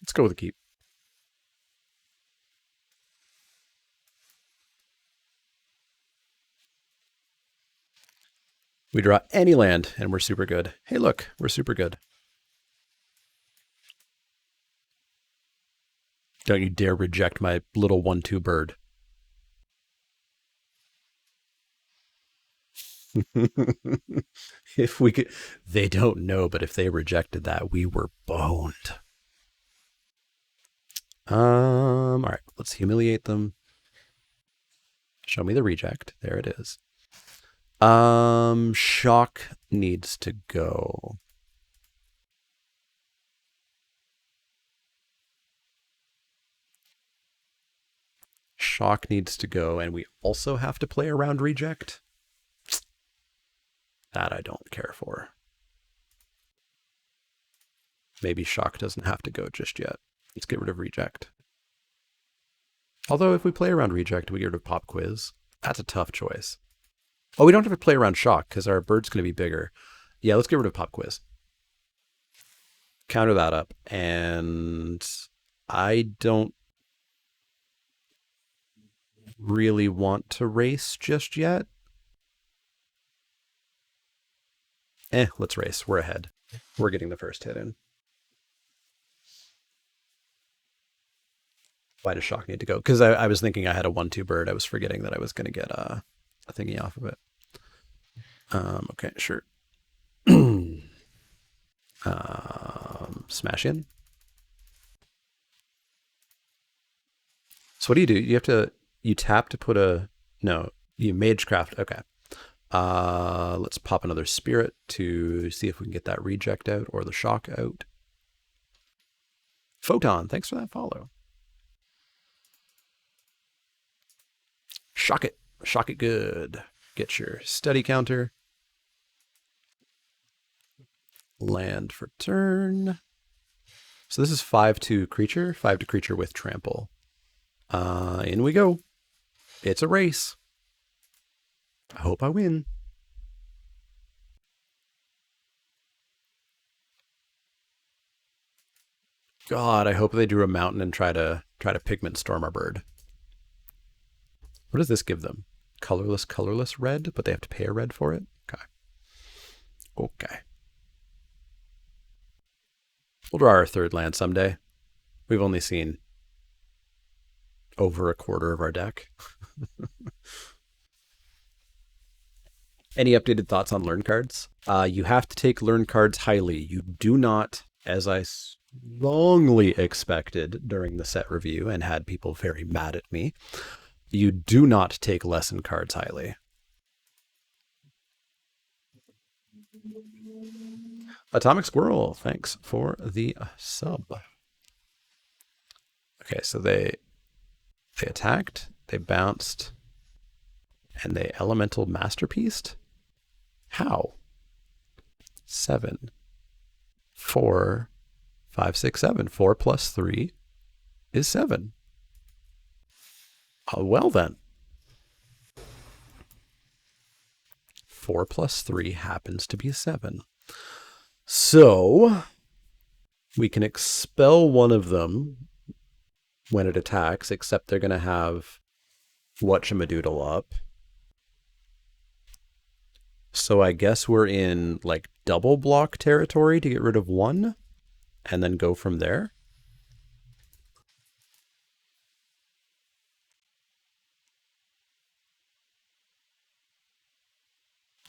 A: Let's go with a keep. We draw any land and we're super good. Hey, look, we're super good. Don't you dare reject my little 1/2 bird. If we could, they don't know, but if they rejected that, we were boned. All right, let's humiliate them. Show me the reject. There it is. Shock needs to go. Shock needs to go, and we also have to play around reject. That I don't care for. Maybe shock doesn't have to go just yet. Let's get rid of reject. Although if we play around reject, we get rid of pop quiz. That's a tough choice. Oh, we don't have to play around shock because our bird's going to be bigger. Yeah, let's get rid of pop quiz. Counter that up. And I don't really want to race just yet. Let's race. We're ahead. We're getting the first hit in. Why does shock need to go? Because I was thinking I had a 1/2 bird. I was forgetting that I was going to get a thingy off of it. Okay, sure. Smash in. So what do? You tap to put you magecraft. Okay. Let's pop another spirit to see if we can get that reject out or the shock out. Photon, thanks for that follow. Shock it. Shock it good. Get your study counter. Land for turn. So this is 5/2 creature, 5 to creature with trample. In we go. It's a race. I hope I win. God, I hope they drew a mountain and try to pigment storm our bird. What does this give them? Colorless red, but they have to pay a red for it? Okay. We'll draw our third land someday. We've only seen over a quarter of our deck. Any updated thoughts on learn cards? You have to take learn cards highly. You do not, as I strongly expected during the set review and had people very mad at me, you do not take lesson cards highly. Atomic Squirrel, thanks for the sub. Okay, so they attacked, they bounced, and they elemental masterpieced? How? 7, 4, 5, 6, 7. 4 plus 3 is 7. Well then. 4 plus 3 happens to be 7. So we can expel one of them when it attacks, except they're going to have whatchamadoodle up. So I guess we're in like double block territory to get rid of one and then go from there.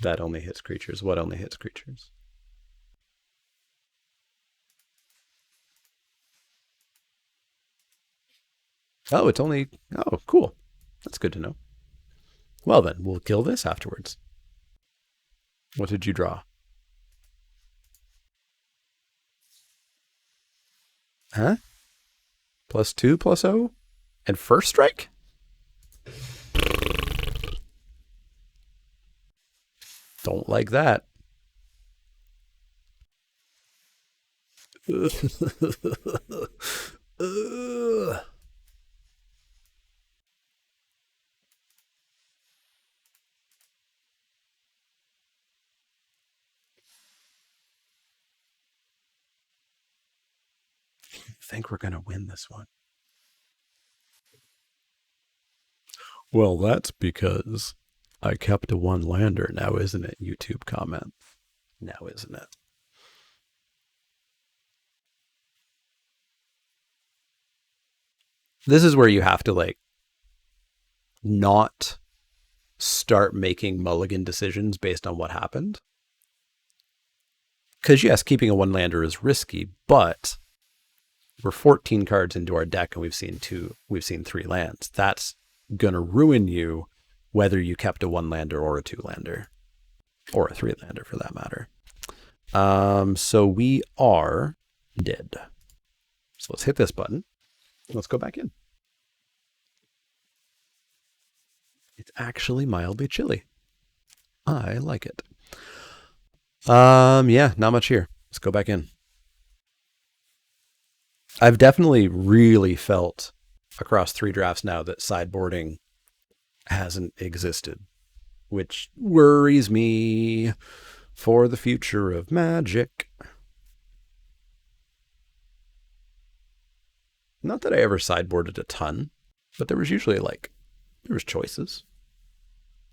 A: That only hits creatures. What only hits creatures? Oh, it's only... Oh, cool. That's good to know. Well then, we'll kill this afterwards. What did you draw? Huh? +2 +0? And first strike? Don't like that. I think we're going to win this one. Well, that's because I kept a one lander now, isn't it? YouTube comment. Now, isn't it? This is where you have to like not start making mulligan decisions based on what happened. Because yes, keeping a one lander is risky, but we're 14 cards into our deck and we've seen 3 lands. That's gonna ruin you whether you kept a one lander or a two lander. Or a 3 lander for that matter. So we are dead. So let's hit this button. Let's go back in. It's actually mildly chilly. I like it. Yeah, not much here. Let's go back in. I've definitely really felt across 3 drafts now that sideboarding hasn't existed, which worries me for the future of Magic. Not that I ever sideboarded a ton, but there was usually there was choices.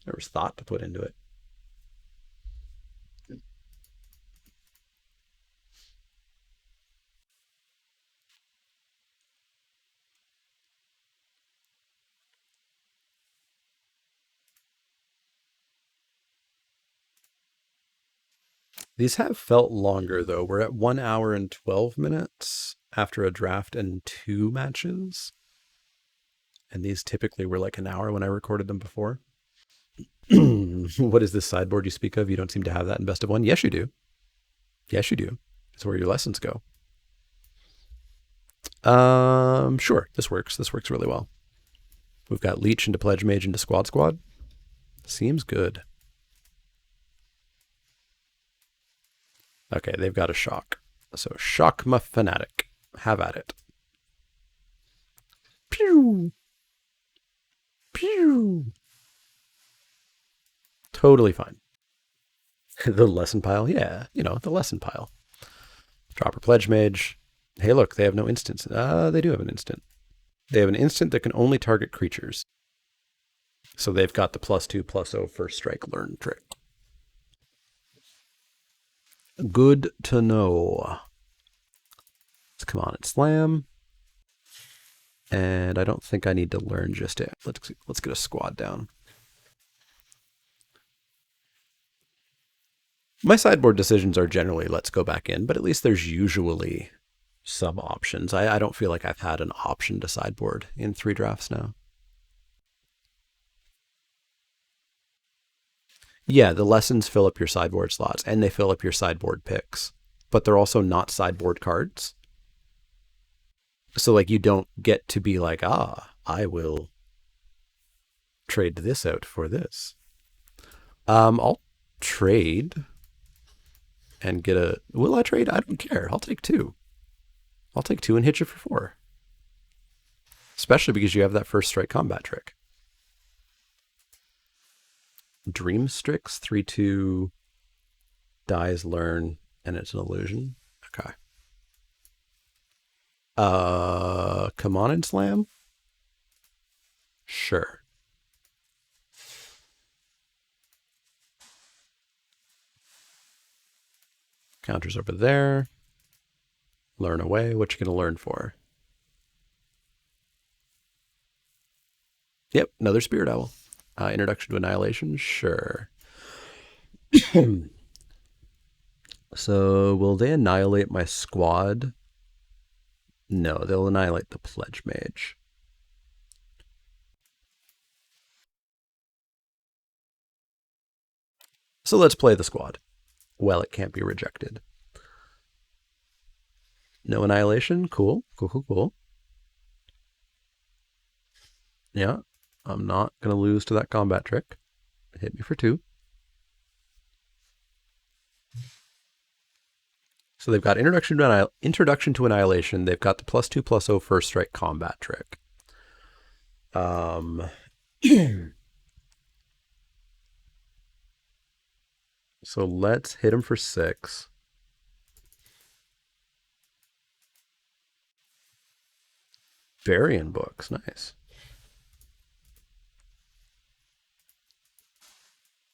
A: There was thought to put into it. These have felt longer, though. We're at 1 hour and 12 minutes after a draft and 2 matches. And these typically were like an hour when I recorded them before. What is this sideboard you speak of? You don't seem to have that in Best of One. Yes, you do. Yes, you do. It's where your lessons go. Sure. This works. This works really well. We've got Leech into Pledge Mage into Squad Squad. Seems good. Okay, they've got a shock. So shock my fanatic. Have at it. Pew! Pew! Totally fine. The lesson pile? Yeah, the lesson pile. Drop a Pledge Mage. Hey, look, they have no instants. They do have an instant. They have an instant that can only target creatures. So they've got the +2/+0 first strike learn trick. Good to know. Let's come on and slam. And I don't think I need to learn just yet. Let's get a squad down. My sideboard decisions are generally let's go back in, but at least there's usually some options. I don't feel like I've had an option to sideboard in 3 drafts now. Yeah, the lessons fill up your sideboard slots, and they fill up your sideboard picks, but they're also not sideboard cards. So, like, you don't get to be like, I will trade this out for this. I'll trade and get a... Will I trade? I don't care. I'll take 2. I'll take 2 and hit you for 4. Especially because you have that first strike combat trick. Dream Strix, 3/2, dies, learn, and it's an illusion. Okay. Come on and slam? Sure. Counters over there. Learn away. What you gonna learn for? Yep, another Spirit Owl. Introduction to Annihilation? Sure. So will they annihilate my squad? No, they'll annihilate the Pledge Mage. So let's play the squad. Well, it can't be rejected. No annihilation? Cool. Cool. Yeah, I'm not going to lose to that combat trick. Hit me for 2. So they've got Introduction to Annihilation. They've got the +2/+0 first strike combat trick. So let's hit him for 6. Varian books, nice.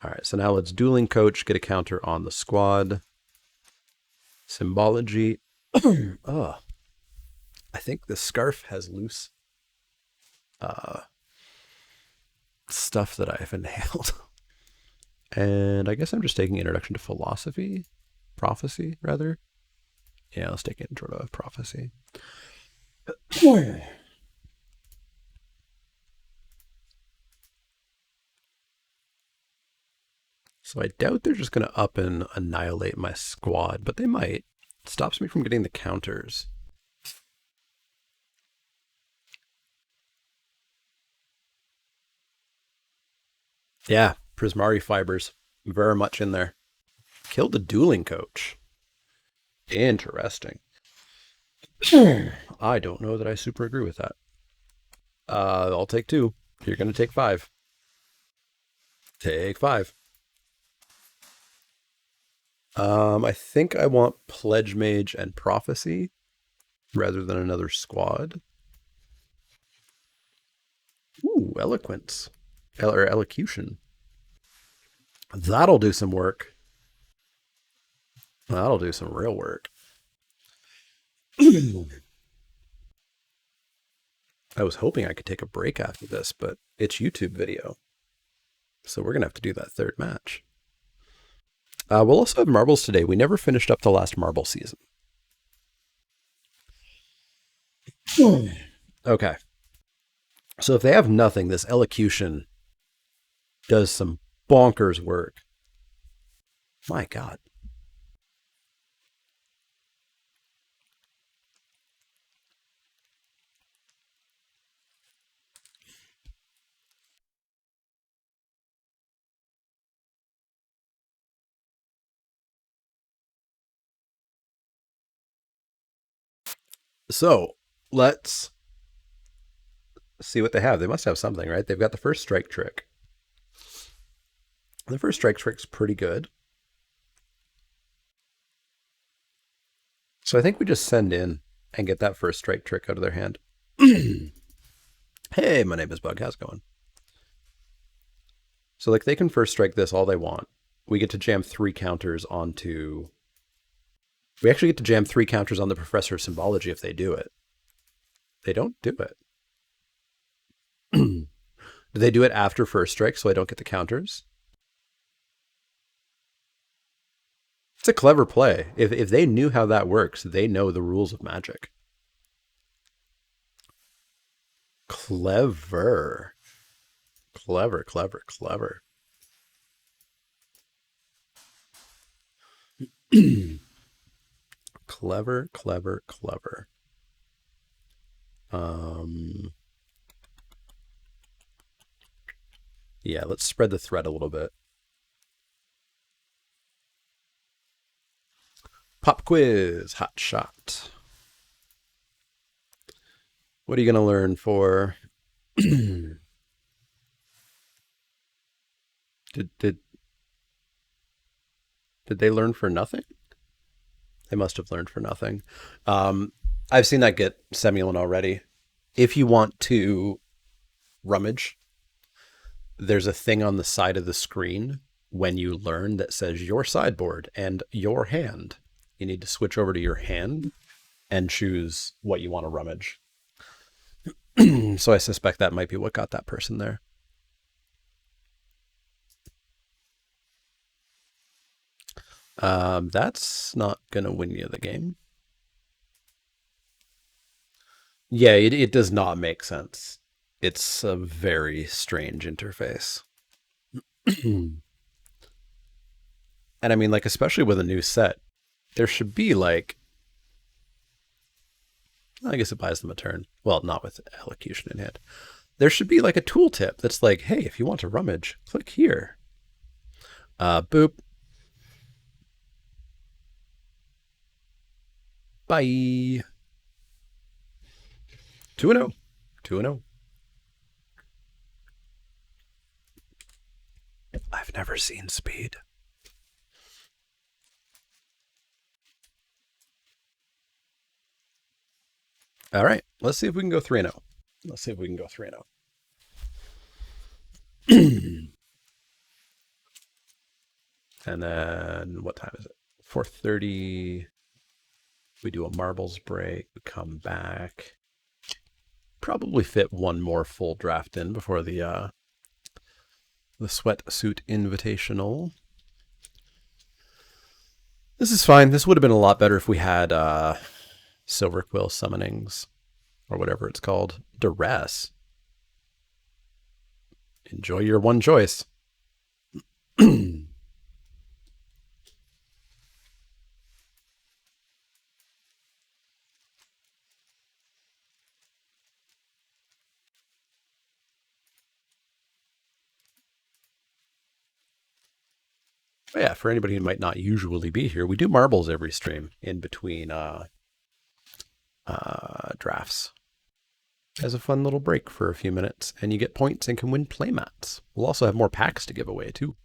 A: All right, so now let's Dueling Coach, get a counter on the squad. Symbology. Oh, I think the scarf has loose stuff that I've inhaled. And I guess I'm just taking Introduction to Philosophy, Prophecy, rather. Yeah, let's take Intro to Prophecy. So I doubt they're just going to up and annihilate my squad, but they might. It stops me from getting the counters. Yeah, Prismari fibers. Very much in there. Killed the Dueling Coach. Interesting. I don't know that I super agree with that. I'll take 2. You're going to take 5. Take 5. I think I want Pledge Mage and Prophecy rather than another squad. Ooh, Eloquence. Or Elocution. That'll do some work. That'll do some real work. I was hoping I could take a break after this, but it's YouTube video. So we're going to have to do that third match. We'll also have marbles today. We never finished up the last marble season. Okay. So if they have nothing, this Elocution does some bonkers work. My God. So let's see what they have. They must have something, right? They've got the first strike trick. The first strike trick's pretty good. So I think we just send in and get that first strike trick out of their hand. Hey, my name is Bug. How's it going? So like they can first strike this all they want. We get to jam 3 counters onto... We actually get to jam 3 counters on the Professor of Symbology if they do it. They don't do it. Do they do it after first strike so I don't get the counters? It's a clever play. If they knew how that works, they know the rules of Magic. Clever. Clever. Clever. Yeah, let's spread the threat a little bit. Pop quiz, hot shot. What are you going to learn for? Did did they learn for nothing? They must have learned for nothing. Um, I've seen that get Semulin already. If you want to rummage, there's a thing on the side of the screen when you learn that says your sideboard and your hand. You need to switch over to your hand and choose what you want to rummage. So I suspect that might be what got that person there. That's not going to win you the game. Yeah, it does not make sense. It's a very strange interface. And I mean, like, especially with a new set, there should be like, I guess it buys them a turn. Well, not with elocution in hand. There should be like a tooltip that's like, hey, if you want to rummage, click here. Boop. Bye. 2-0. 2-0. I've never seen speed. All right, let's see if we can go 3-0. Let's see if we can go 3-0. And then what time is it? 4:30. We do a marbles break. We come back. Probably fit one more full draft in before the sweatsuit invitational. This is fine. This would have been a lot better if we had Silver Quill summonings or whatever it's called. Duress. Enjoy your one choice. But yeah, for anybody who might not usually be here, we do marbles every stream in between drafts as a fun little break for a few minutes, and you get points and can win playmats. We'll also have more packs to give away too.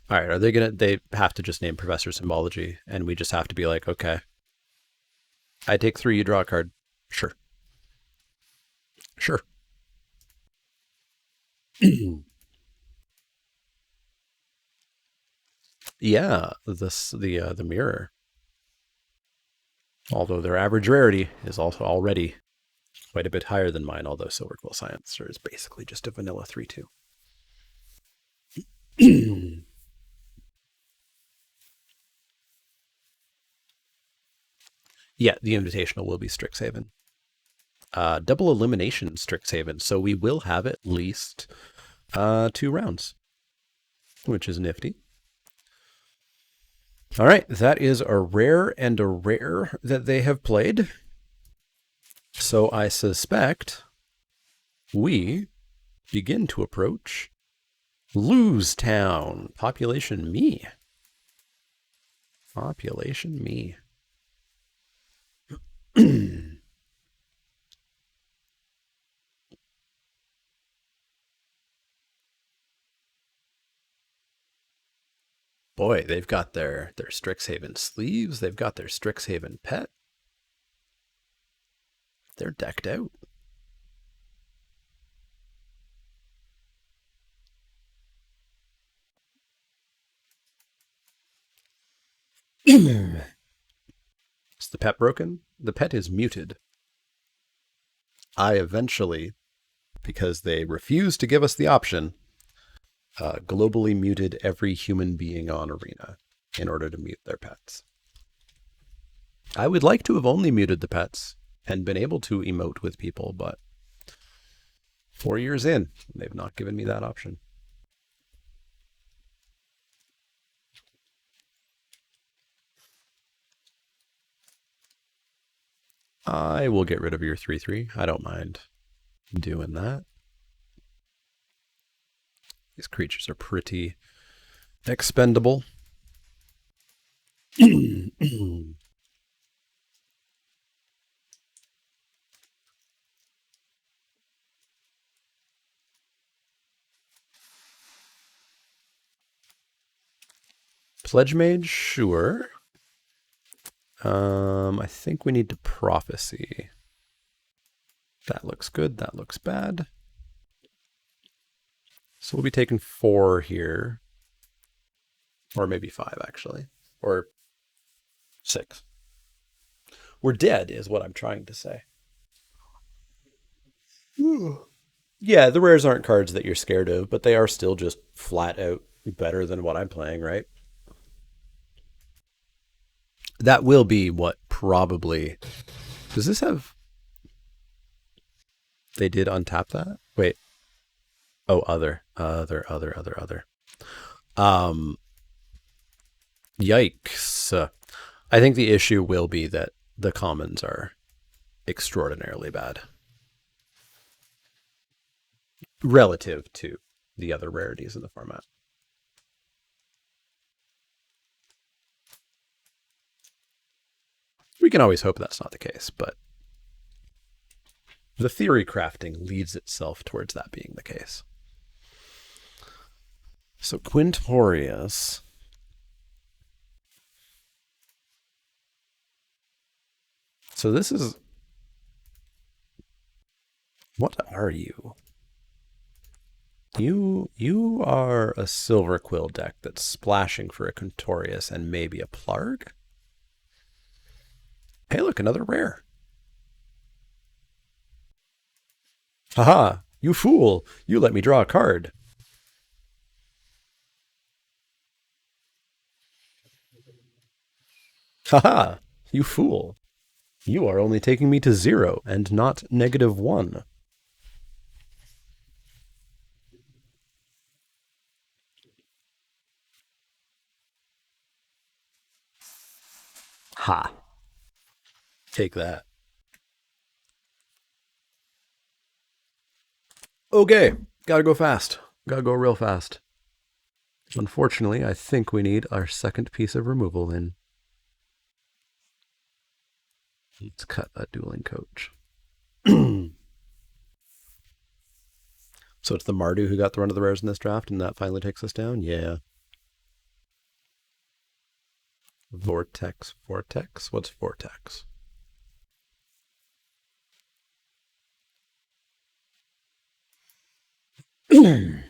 A: All right, are they gonna? They have to just name Professor Symbology, and we just have to be like, okay, I take 3, you draw a card. Sure, sure. Yeah, the mirror. Although their average rarity is also already quite a bit higher than mine, although Silver Quill Sciencer is basically just a vanilla 3/2. Yeah, the Invitational will be Strixhaven. Double elimination Strixhaven, so we will have at least 2 rounds, which is nifty. All right, that is a rare and a rare that they have played. So I suspect we begin to approach Lose Town. Population me. Population me. Boy, they've got their Strixhaven sleeves. They've got their Strixhaven pet. They're decked out. Is the pet broken? The pet is muted. I eventually, because they refused to give us the option, globally muted every human being on Arena in order to mute their pets. I would like to have only muted the pets and been able to emote with people, but 4 years in, they've not given me that option. I will get rid of your 3/3. I don't mind doing that. These creatures are pretty expendable. Pledge Mage, sure. I think we need to Prophecy. That looks good. That looks bad. So we'll be taking 4 here. Or maybe 5, actually. Or 6. We're dead, is what I'm trying to say. Yeah, the rares aren't cards that you're scared of, but they are still just flat out better than what I'm playing, right? That will be what probably... Does this have... They did untap that? Wait. Oh, other. Yikes. I think the issue will be that the commons are extraordinarily bad. Relative to the other rarities in the format. We can always hope that's not the case, but the theory crafting leads itself towards that being the case. So Quintorius. So this is... What are you? You are a Silver Quill deck that's splashing for a Quintorius and maybe a Plarg? Hey, look, another rare. Haha, you fool. You let me draw a card. Haha, you fool. You are only taking me to 0 and not -1. Ha. Take that. Okay, gotta go fast. Gotta go real fast. Unfortunately, I think we need our second piece of removal in. Let's cut that dueling coach. So it's the Mardu who got the run of the rares in this draft, and that finally takes us down? Yeah. Vortex. What's Vortex? I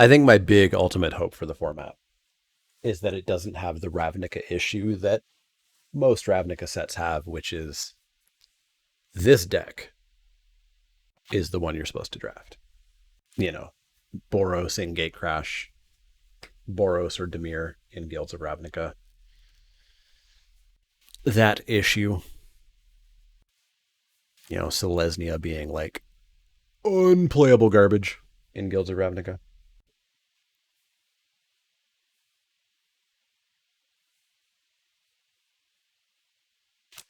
A: think my big ultimate hope for the format is that it doesn't have the Ravnica issue that most Ravnica sets have, which is this deck is the one you're supposed to draft. You know, Boros in Gatecrash, Boros or Dimir in Guilds of Ravnica. That issue, you know, Selesnya being like unplayable garbage in Guilds of Ravnica.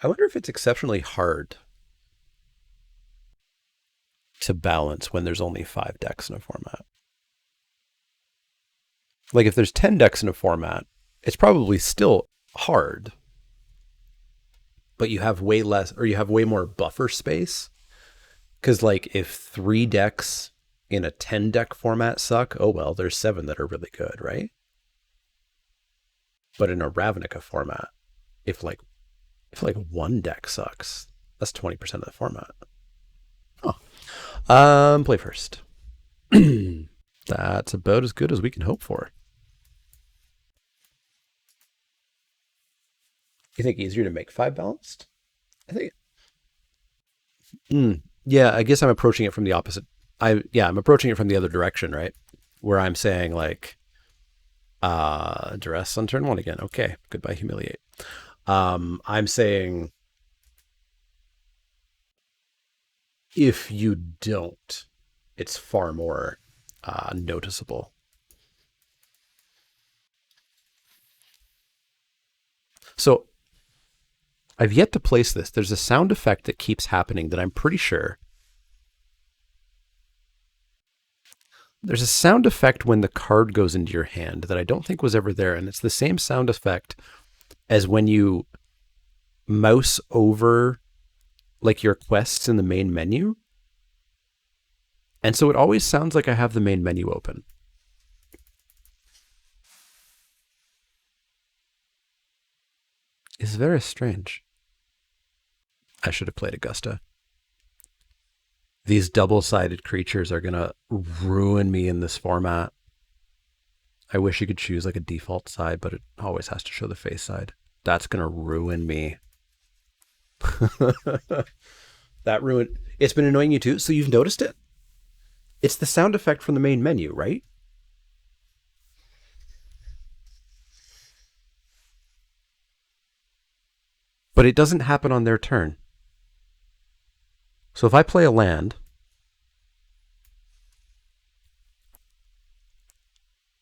A: I wonder if it's exceptionally hard to balance when there's only 5 decks in a format. Like if there's 10 decks in a format, it's probably still hard, but you have way less, or you have way more buffer space. Because like if 3 decks in a 10 deck format suck, oh well, there's 7 that are really good, right? But in a Ravnica format, if like 1 deck sucks, that's 20% of the format. Oh. Play first. That's about as good as we can hope for. You think easier to make 5 balanced? I think. Yeah, I guess I'm approaching it from the opposite. I'm approaching it from the other direction, right? Where I'm saying like, duress on turn 1 again. Okay, goodbye humiliate. I'm saying if you don't, it's far more noticeable. So I've yet to place this. There's a sound effect that keeps happening that I'm pretty sure. There's a sound effect when the card goes into your hand that I don't think was ever there, and it's the same sound effect as when you mouse over like your quests in the main menu, And so it always sounds like I have the main menu open. It's very strange. I should have played Augusta. These double-sided creatures are going to ruin me in this format. I wish you could choose like a default side, but it always has to show the face side. That's going to ruin me. That ruined... It's been annoying you too, so you've noticed it? It's the sound effect from the main menu, right? But it doesn't happen on their turn. So if I play a land,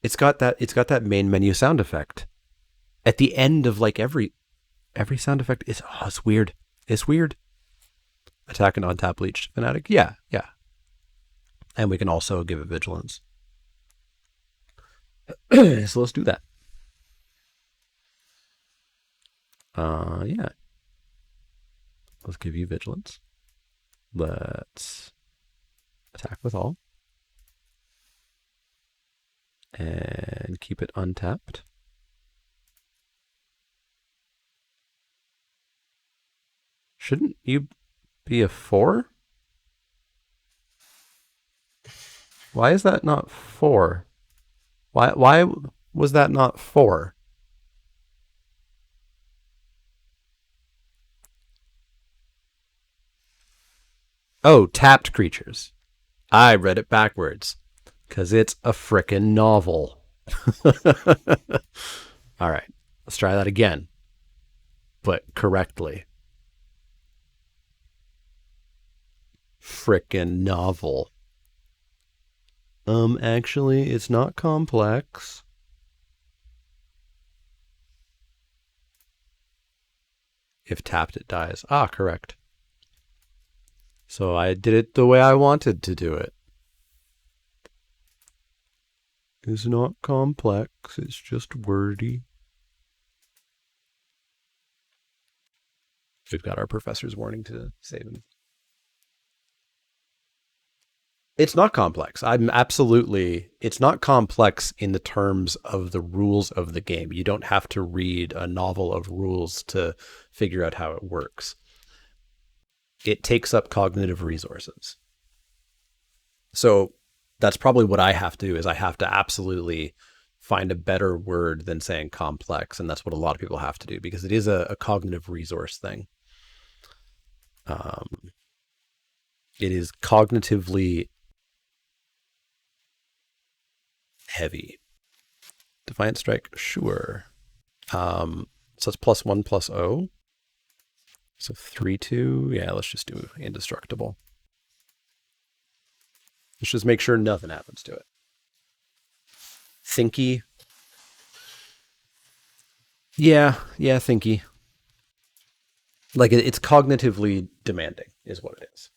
A: it's got that main menu sound effect at the end of like every sound effect. It's weird. It's weird. Attack an on-tap leech fanatic. Yeah. And we can also give it vigilance. So let's do that. Yeah. Let's give you vigilance. Let's attack with all. And keep it untapped. Shouldn't you be a 4? Why is that not 4? Why was that not 4? Oh, tapped creatures. I read it backwards. Because it's a frickin' novel. All right, let's try that again. But correctly. Frickin' novel. Actually, it's not complex. If tapped, it dies. Ah, correct. So I did it the way I wanted to do it. It's not complex, it's just wordy. We've got our professor's warning to save him. It's not complex. It's not complex in the terms of the rules of the game. You don't have to read a novel of rules to figure out how it works. It takes up cognitive resources. So that's probably what I have to do, is I have to absolutely find a better word than saying complex. And that's what a lot of people have to do, because it is a cognitive resource thing. It is cognitively heavy. Defiant Strike, sure. So it's +1/+0. So 3/2. Yeah, let's just do indestructible. Let's just make sure nothing happens to it. Thinky. Yeah, thinky. Like it's cognitively demanding, is what it is.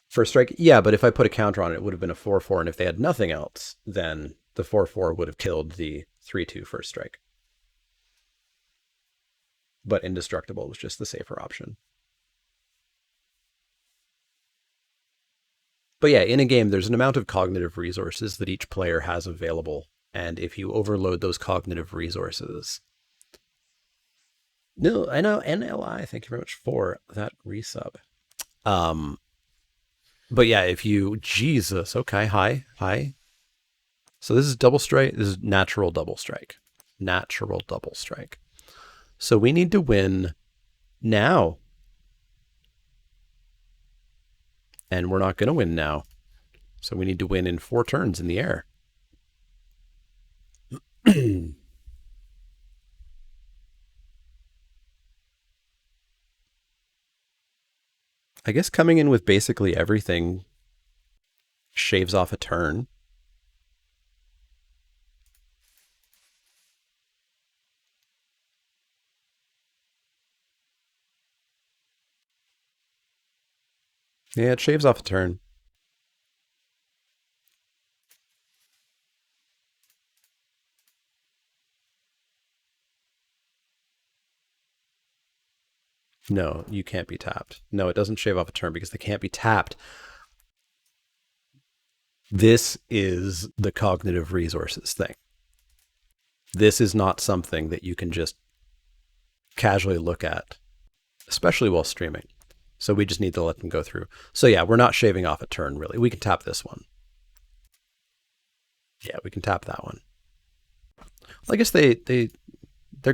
A: First strike, yeah, but if I put a counter on it, it would have been a 4/4, and if they had nothing else, then the 4/4 would have killed the 3/2 first strike. But indestructible was just the safer option. But yeah, in a game, there's an amount of cognitive resources that each player has available, and if you overload those cognitive resources... No, I know, NLI, thank you very much for that resub. But yeah, if you... Jesus, okay, hi. So this is double strike. This is natural double strike. Natural double strike. So we need to win now. And we're not going to win now. So we need to win in 4 turns in the air. I guess coming in with basically everything shaves off a turn. Yeah, it shaves off a turn. No, you can't be tapped. No, it doesn't shave off a turn because they can't be tapped. This is the cognitive resources thing. This is not something that you can just casually look at, especially while streaming. So we just need to let them go through. So yeah, we're not shaving off a turn really. We can tap this one. Yeah, we can tap that one. Well, I guess they're going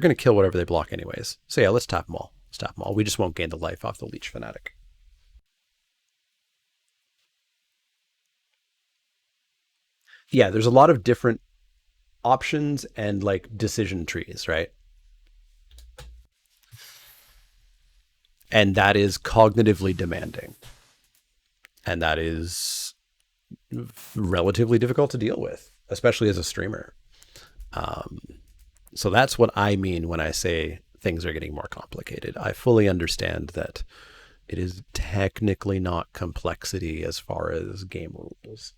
A: to kill whatever they block anyways. So yeah, let's tap them all. Let's tap them all. We just won't gain the life off the Leech Fanatic. Yeah, there's a lot of different options and like decision trees, right? And that is cognitively demanding. And that is relatively difficult to deal with, especially as a streamer. So that's what I mean when I say things are getting more complicated. I fully understand that it is technically not complexity as far as game rules.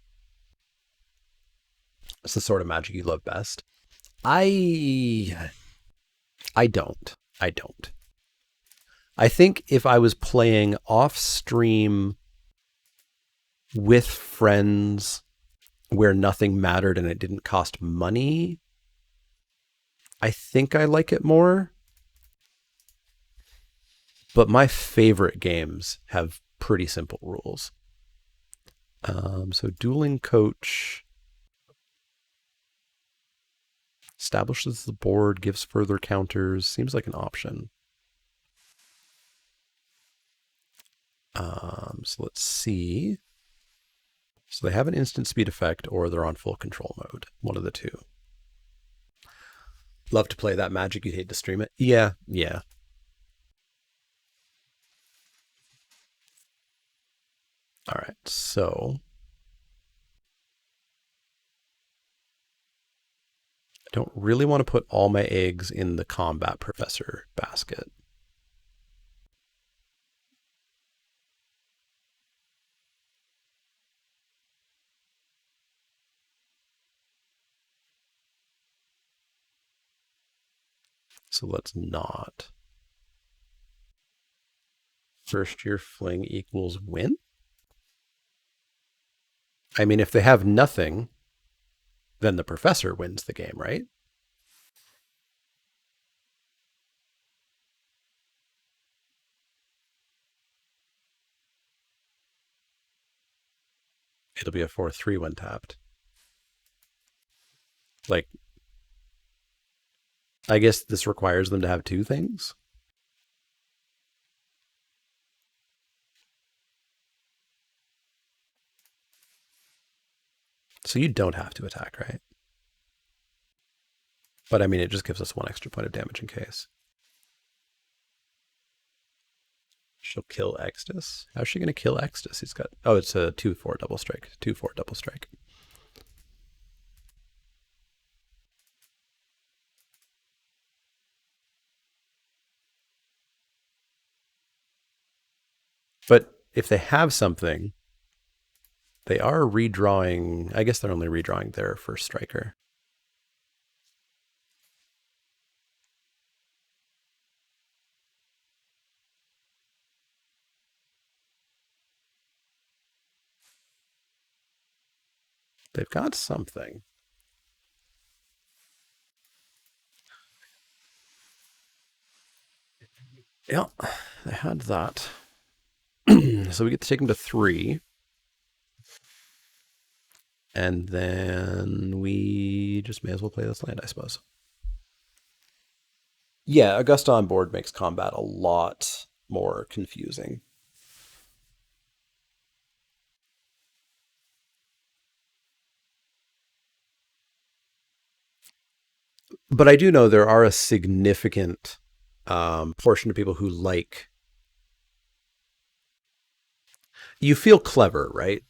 A: It's the sort of magic you love best. I I don't. I don't. I think if I was playing off stream with friends where nothing mattered and it didn't cost money, I think I like it more. But my favorite games have pretty simple rules. So Dueling Coach establishes the board, gives further counters, seems like an option. So let's see. So they have an instant speed effect or they're on full control mode. One of the two. Love to play that Magic, you'd hate to stream it. Yeah, yeah. All right, so I don't really want to put all my eggs in the combat professor basket. So let's not. First year fling equals win? I mean, if they have nothing, then the professor wins the game, right? It'll be a 4-3 when tapped. Like, I guess this requires them to have two things. So you don't have to attack, right? But I mean, it just gives us one extra point of damage in case. She'll kill Extus. How's she going to kill Extus? He's got. Oh, it's a 2-4 double strike. 2-4 double strike. But if they have something, they are redrawing. I guess they're only redrawing their first striker. They've got something. Yeah, they had that. So we get to take them to 3. And then we just may as well play this land, I suppose. Yeah, Augusta on board makes combat a lot more confusing. But I do know there are a significant portion of people who like. You feel clever, right?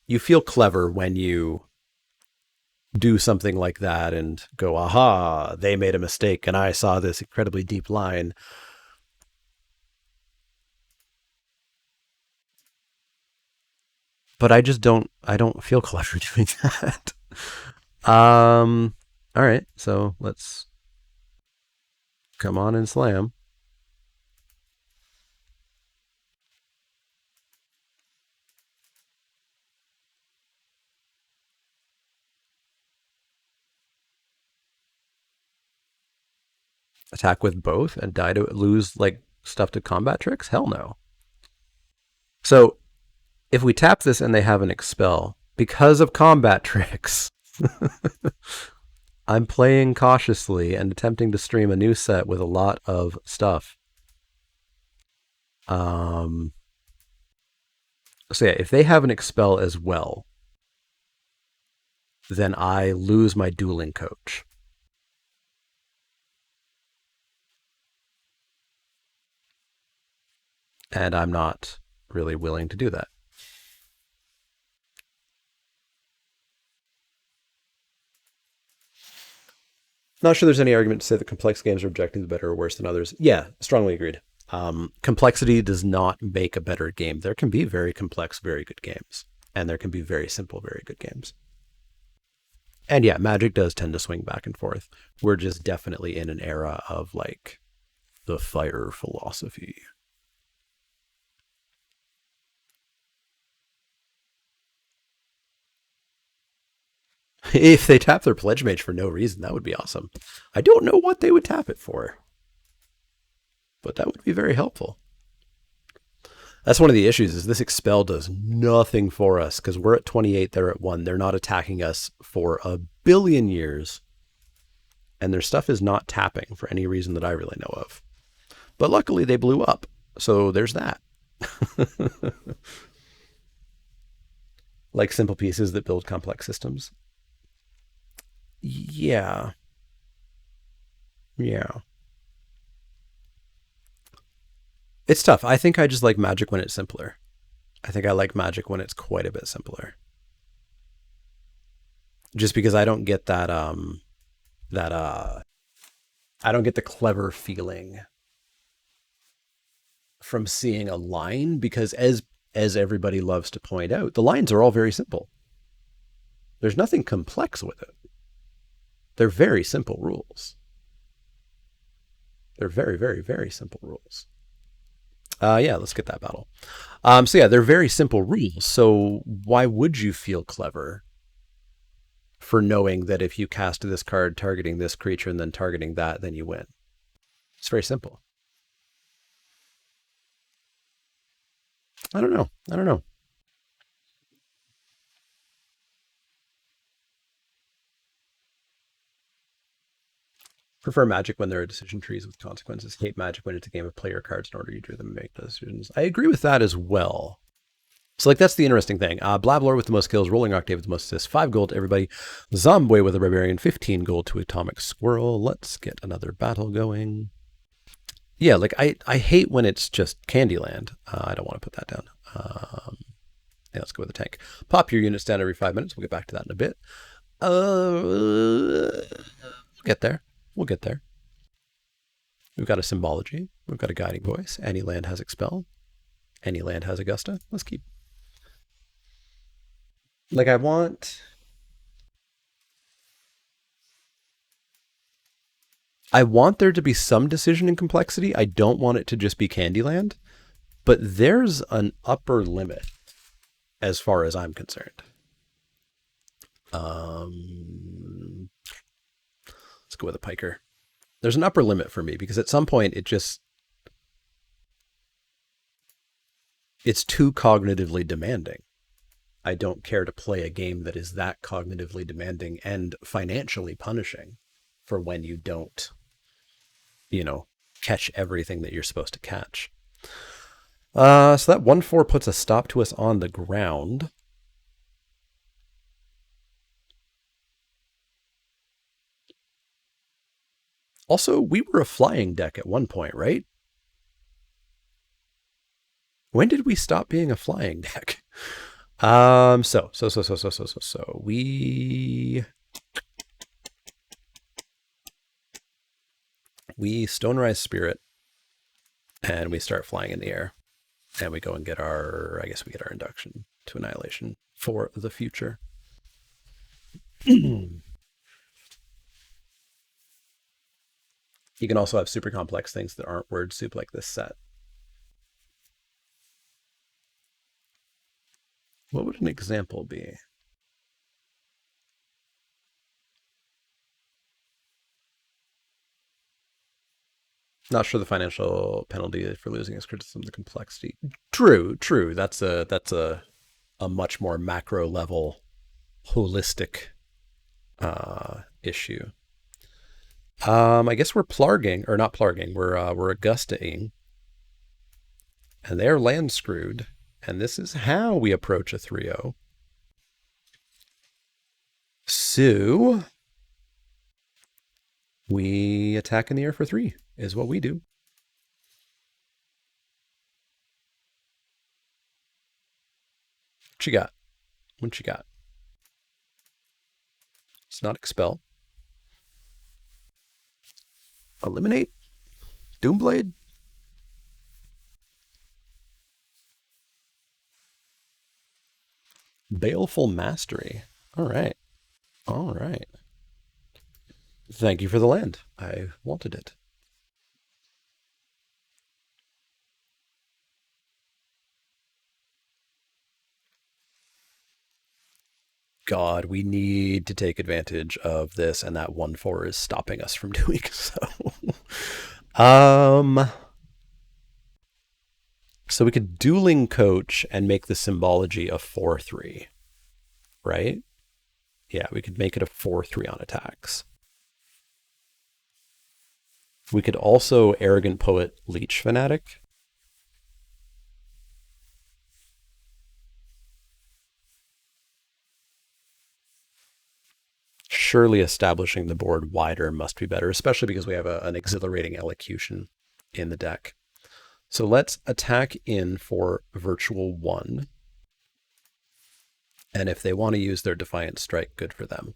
A: You feel clever when you do something like that and go, aha, they made a mistake and I saw this incredibly deep line. But I don't feel clever doing that. All right, so let's come on and slam. Attack with both and die to lose like stuff to combat tricks? Hell no. So if we tap this and they have an expel because of combat tricks, I'm playing cautiously and attempting to stream a new set with a lot of stuff. So yeah, if they have an expel as well, then I lose my dueling coach. And I'm not really willing to do that. Not sure there's any argument to say that complex games are objectively better or worse than others. Yeah, strongly agreed. Complexity does not make a better game. There can be very complex, very good games, and there can be very simple, very good games. And yeah, Magic does tend to swing back and forth. We're just definitely in an era of like the fire philosophy. If they tap their Pledge Mage for no reason, that would be awesome. I don't know what they would tap it for, but that would be very helpful. That's one of the issues is this expel does nothing for us because we're at 28, they're at 1. They're not attacking us for a billion years, and their stuff is not tapping for any reason that I really know of. But luckily they blew up, so there's that. Like simple pieces that build complex systems. Yeah. Yeah. It's tough. I think I just like Magic when it's simpler. I think I like Magic when it's quite a bit simpler. Just because I don't get that I don't get the clever feeling from seeing a line because as everybody loves to point out, the lines are all very simple. There's nothing complex with it. They're very simple rules. They're very, very, very simple rules. Yeah, let's get that battle. So yeah, they're very simple rules. So why would you feel clever for knowing that if you cast this card targeting this creature and then targeting that, then you win? It's very simple. I don't know. I don't know. Prefer Magic when there are decision trees with consequences. Hate Magic when it's a game of player cards in order you drew them and make decisions. I agree with that as well. So like that's the interesting thing. Blablor with the most kills, Rolling Octave with the most assists, 5 gold to everybody. Zombie with a Barbarian, 15 gold to Atomic Squirrel. Let's get another battle going. Yeah, like I hate when it's just Candyland. I don't want to put that down. Yeah, let's go with the tank. Pop your units down every 5 minutes. We'll get back to that in a bit. We'll get there. We'll get there. We've got a Symbology. We've got a Guiding Voice. Any land has Expel. Any land has Augusta. Let's keep. Like I want there to be some decision and complexity. I don't want it to just be Candyland, but there's an upper limit as far as I'm concerned. Let's go with a Piker. There's an upper limit for me because at some point it's too cognitively demanding. I don't care to play a game that is that cognitively demanding and financially punishing for when you don't, catch everything that you're supposed to catch. So that 1/4 puts a stop to us on the ground. Also, we were a flying deck at one point, right? When did we stop being a flying deck? So we Stonerise Spirit and we start flying in the air and we go and get our induction to Annihilation for the future. You can also have super complex things that aren't word soup like this set. What would an example be? Not sure the financial penalty for losing is criticism of the complexity. True, true. That's a much more macro level, holistic issue. I guess we're plarging or not plarging. We're Augustaing, and they're land screwed. And this is how we approach a 3-0. So we attack in the air for 3 is what we do. What you got? What you got? It's not expel. Eliminate. Doomblade. Baleful Mastery. All right. All right. Thank you for the land. I wanted it. God, we need to take advantage of this, and that 1/4 is stopping us from doing so. um, so we could dueling coach and make the symbology a 4/3, right? Yeah, we could make it a 4/3 on attacks. We could also arrogant poet leech fanatic. Surely establishing the board wider must be better, especially because we have an exhilarating elocution in the deck. So let's attack in for virtual 1. And if they want to use their Defiant Strike, good for them.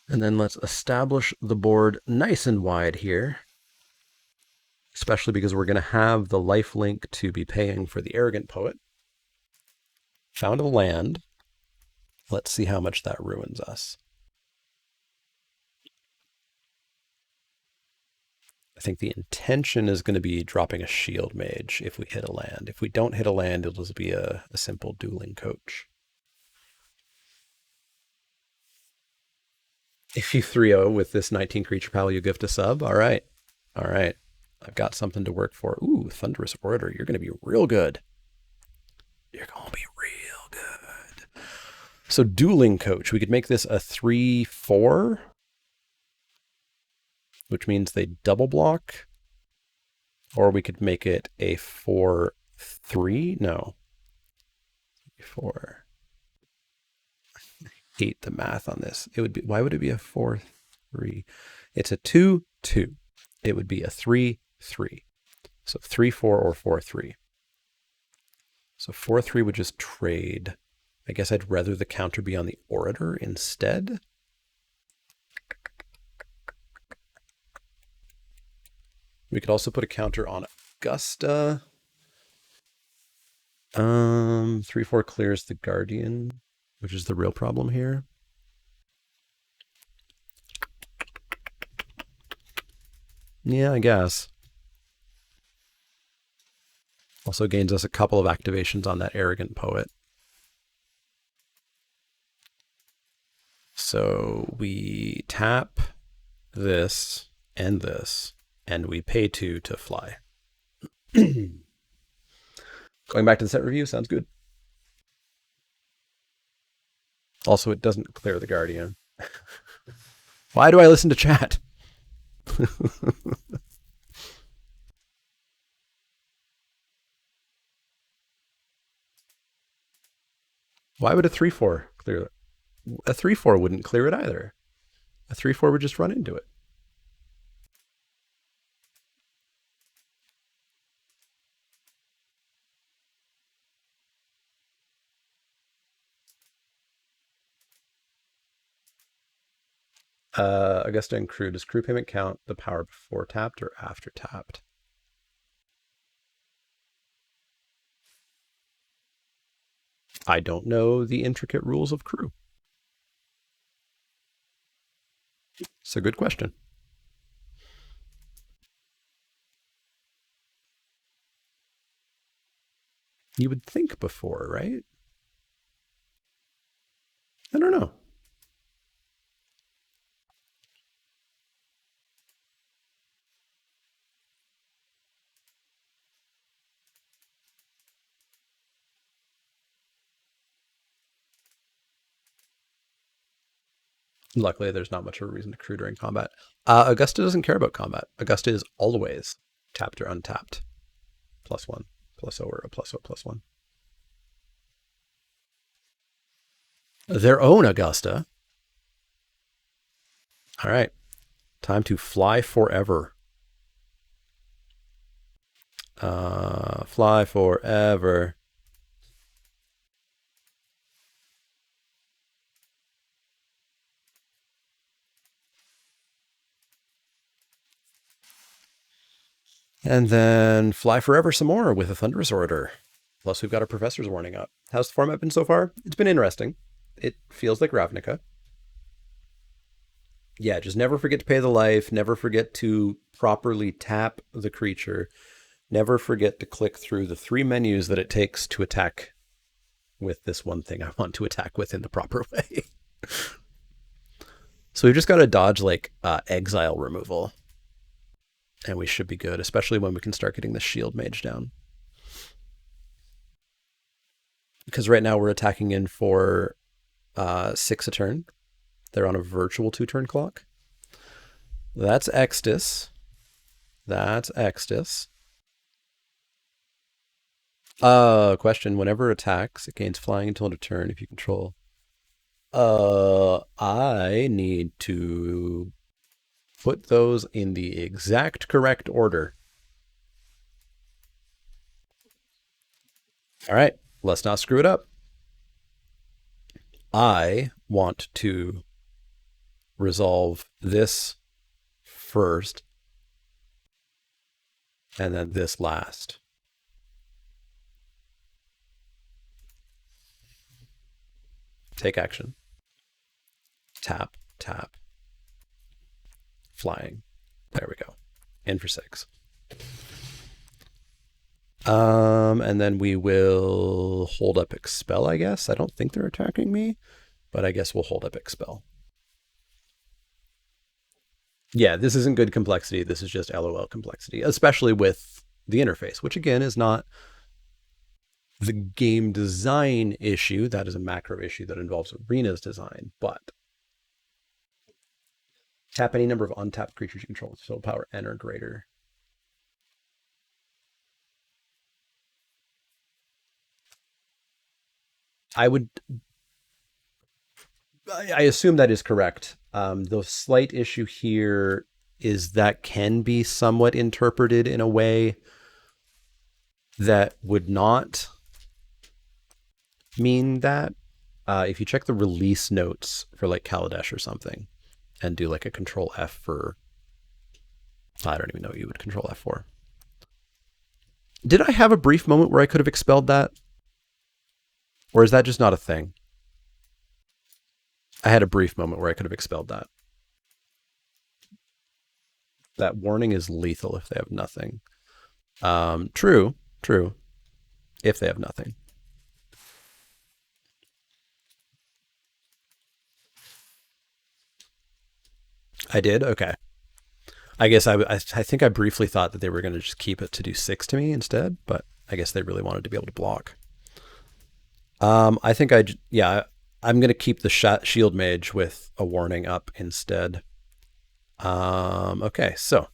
A: And then let's establish the board nice and wide here, especially because we're going to have the life link to be paying for the Arrogant Poet. Found a land. Let's see how much that ruins us. I think the intention is going to be dropping a Shield Mage if we hit a land. If we don't hit a land, it'll just be a simple dueling coach. If you 3-0 with this 19 creature pal, you gift a sub. All right. All right. I've got something to work for. Ooh, Thunderous Orator. You're going to be real good. You're going to be real good. So dueling coach. We could make this a 3/4, which means they double block. Or we could make it a 4/3. No. 4. Hate the math on this. It would be, why would it be a 4/3? It's a 2/2. It would be a 3/3. So 3/4 or 4/3. So 4/3 would just trade. I guess I'd rather the counter be on the Orator instead. We could also put a counter on Augusta. 3/4 clears the Guardian, which is the real problem here. Yeah, I guess. Also gains us a couple of activations on that Arrogant Poet. So we tap this and this, and we pay 2 to fly. Going back to the set review, sounds good. Also, it doesn't clear the Guardian. Why do I listen to chat? Why would a 3/4 clear it? A 3/4 wouldn't clear it either. A 3/4 would just run into it. Augusta and Crew. Does crew payment count the power before tapped or after tapped? I don't know the intricate rules of Crew. It's a good question. You would think before, right? I don't know. Luckily, there's not much of a reason to crew during combat. Augusta doesn't care about combat. Augusta is always tapped or untapped. +1, +0, or a +0, +1. Their own Augusta. All right. Time to fly forever. Fly forever. And then fly forever some more with a Thunderous Orator. Plus, we've got a Professor's Warning up. How's the format been so far? It's been interesting. It feels like Ravnica. Yeah, just never forget to pay the life. Never forget to properly tap the creature. Never forget to click through the 3 menus that it takes to attack with this one thing I want to attack with in the proper way. So we've just got to dodge like exile removal. And we should be good, especially when we can start getting the shield mage down. Because right now we're attacking in for 6 a turn. They're on a virtual 2-turn clock. That's Extus. That's Extus. Question. Whenever it attacks, it gains flying until end of turn if you control. I need to put those in the exact correct order. All right, let's not screw it up. I want to resolve this first and then this last. Take action. Tap, tap. Flying. There we go. In for 6. And then we will hold up Expel, I guess. I don't think they're attacking me, but I guess we'll hold up Expel. Yeah, this isn't good complexity. This is just LOL complexity, especially with the interface, which again is not the game design issue. That is a macro issue that involves Arena's design, but tap any number of untapped creatures you control with field power N or greater. I assume that is correct. The slight issue here is that can be somewhat interpreted in a way that would not mean that. If you check the release notes for like Kaladesh or something and do like a control F for, I don't even know what you would control F for. Did I have a brief moment where I could have expelled that? Or is that just not a thing? I had a brief moment where I could have expelled that. That warning is lethal if they have nothing. True. If they have nothing. I did? Okay. I guess I think I briefly thought that they were going to just keep it to do 6 to me instead, but I guess they really wanted to be able to block. I think I'm going to keep the shield mage with a warning up instead. Okay, so.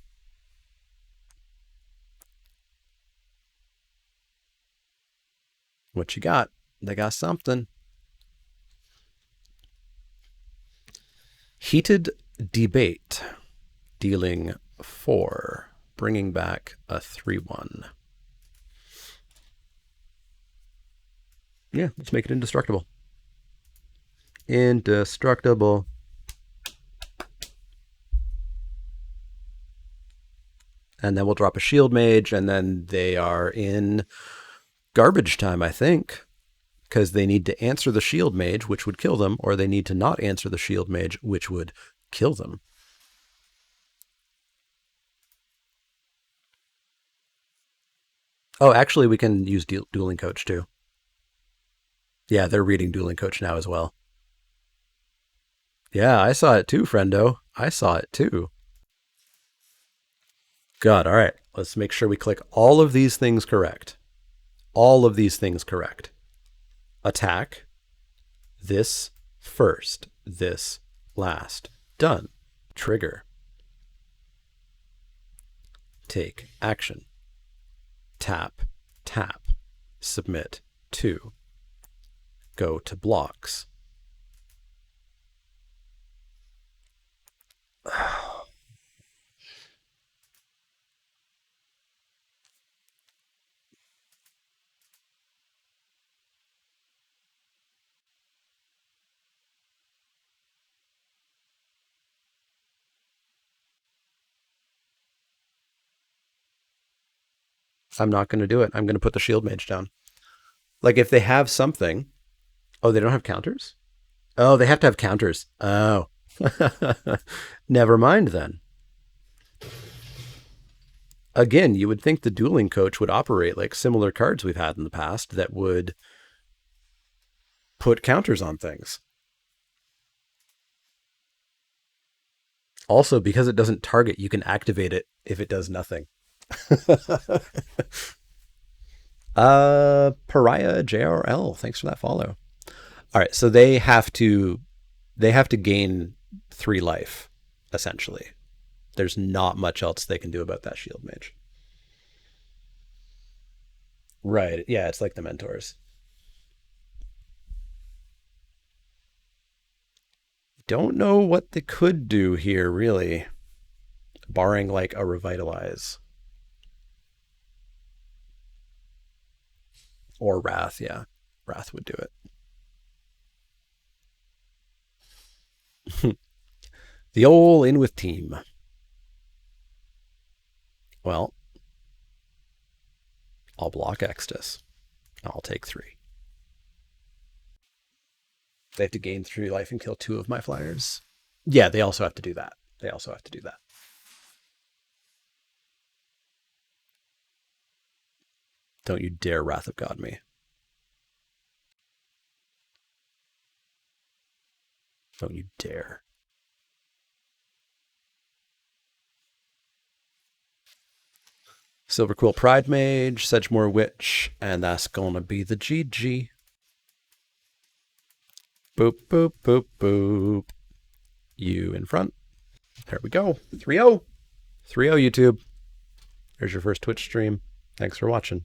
A: What you got? They got something. Heated Debate, dealing 4, bringing back a 3/1. Yeah, let's make it indestructible. Indestructible. And then we'll drop a shield mage, and then they are in garbage time, I think, because they need to answer the shield mage, which would kill them, or they need to not answer the shield mage, which would kill them. Oh, actually, we can use Dueling Coach too. Yeah, they're reading Dueling Coach now as well. Yeah, I saw it too, friendo. I saw it too. God, all right. Let's make sure we click all of these things correct. All of these things correct. Attack. This first. This last. Done. Trigger. Take action. Tap. Tap. Submit. 2. Go to blocks. I'm not going to do it. I'm going to put the shield mage down. Like if they have something. Oh, they don't have counters? Oh, they have to have counters. Oh. Never mind then. Again, you would think the dueling coach would operate like similar cards we've had in the past that would put counters on things. Also, because it doesn't target, you can activate it if it does nothing. Pariah JRL, thanks for that follow. All right, so they have to gain 3 life, essentially. There's not much else they can do about that shield mage. Right. Yeah, it's like the mentors. Don't know what they could do here, really, barring like a revitalize or wrath. Yeah, wrath would do it. The old in with team. Well, I'll block Extus. I'll take 3. They have to gain 3 life and kill 2 of my flyers. Yeah, they also have to do that. They also have to do that. Don't you dare Wrath of God me. Don't you dare. Silver Quill Pride Mage, Sedgemoor Witch, and that's gonna be the GG. Boop, boop, boop, boop. You in front. There we go. 3-0. 3-0 YouTube. There's your first Twitch stream. Thanks for watching.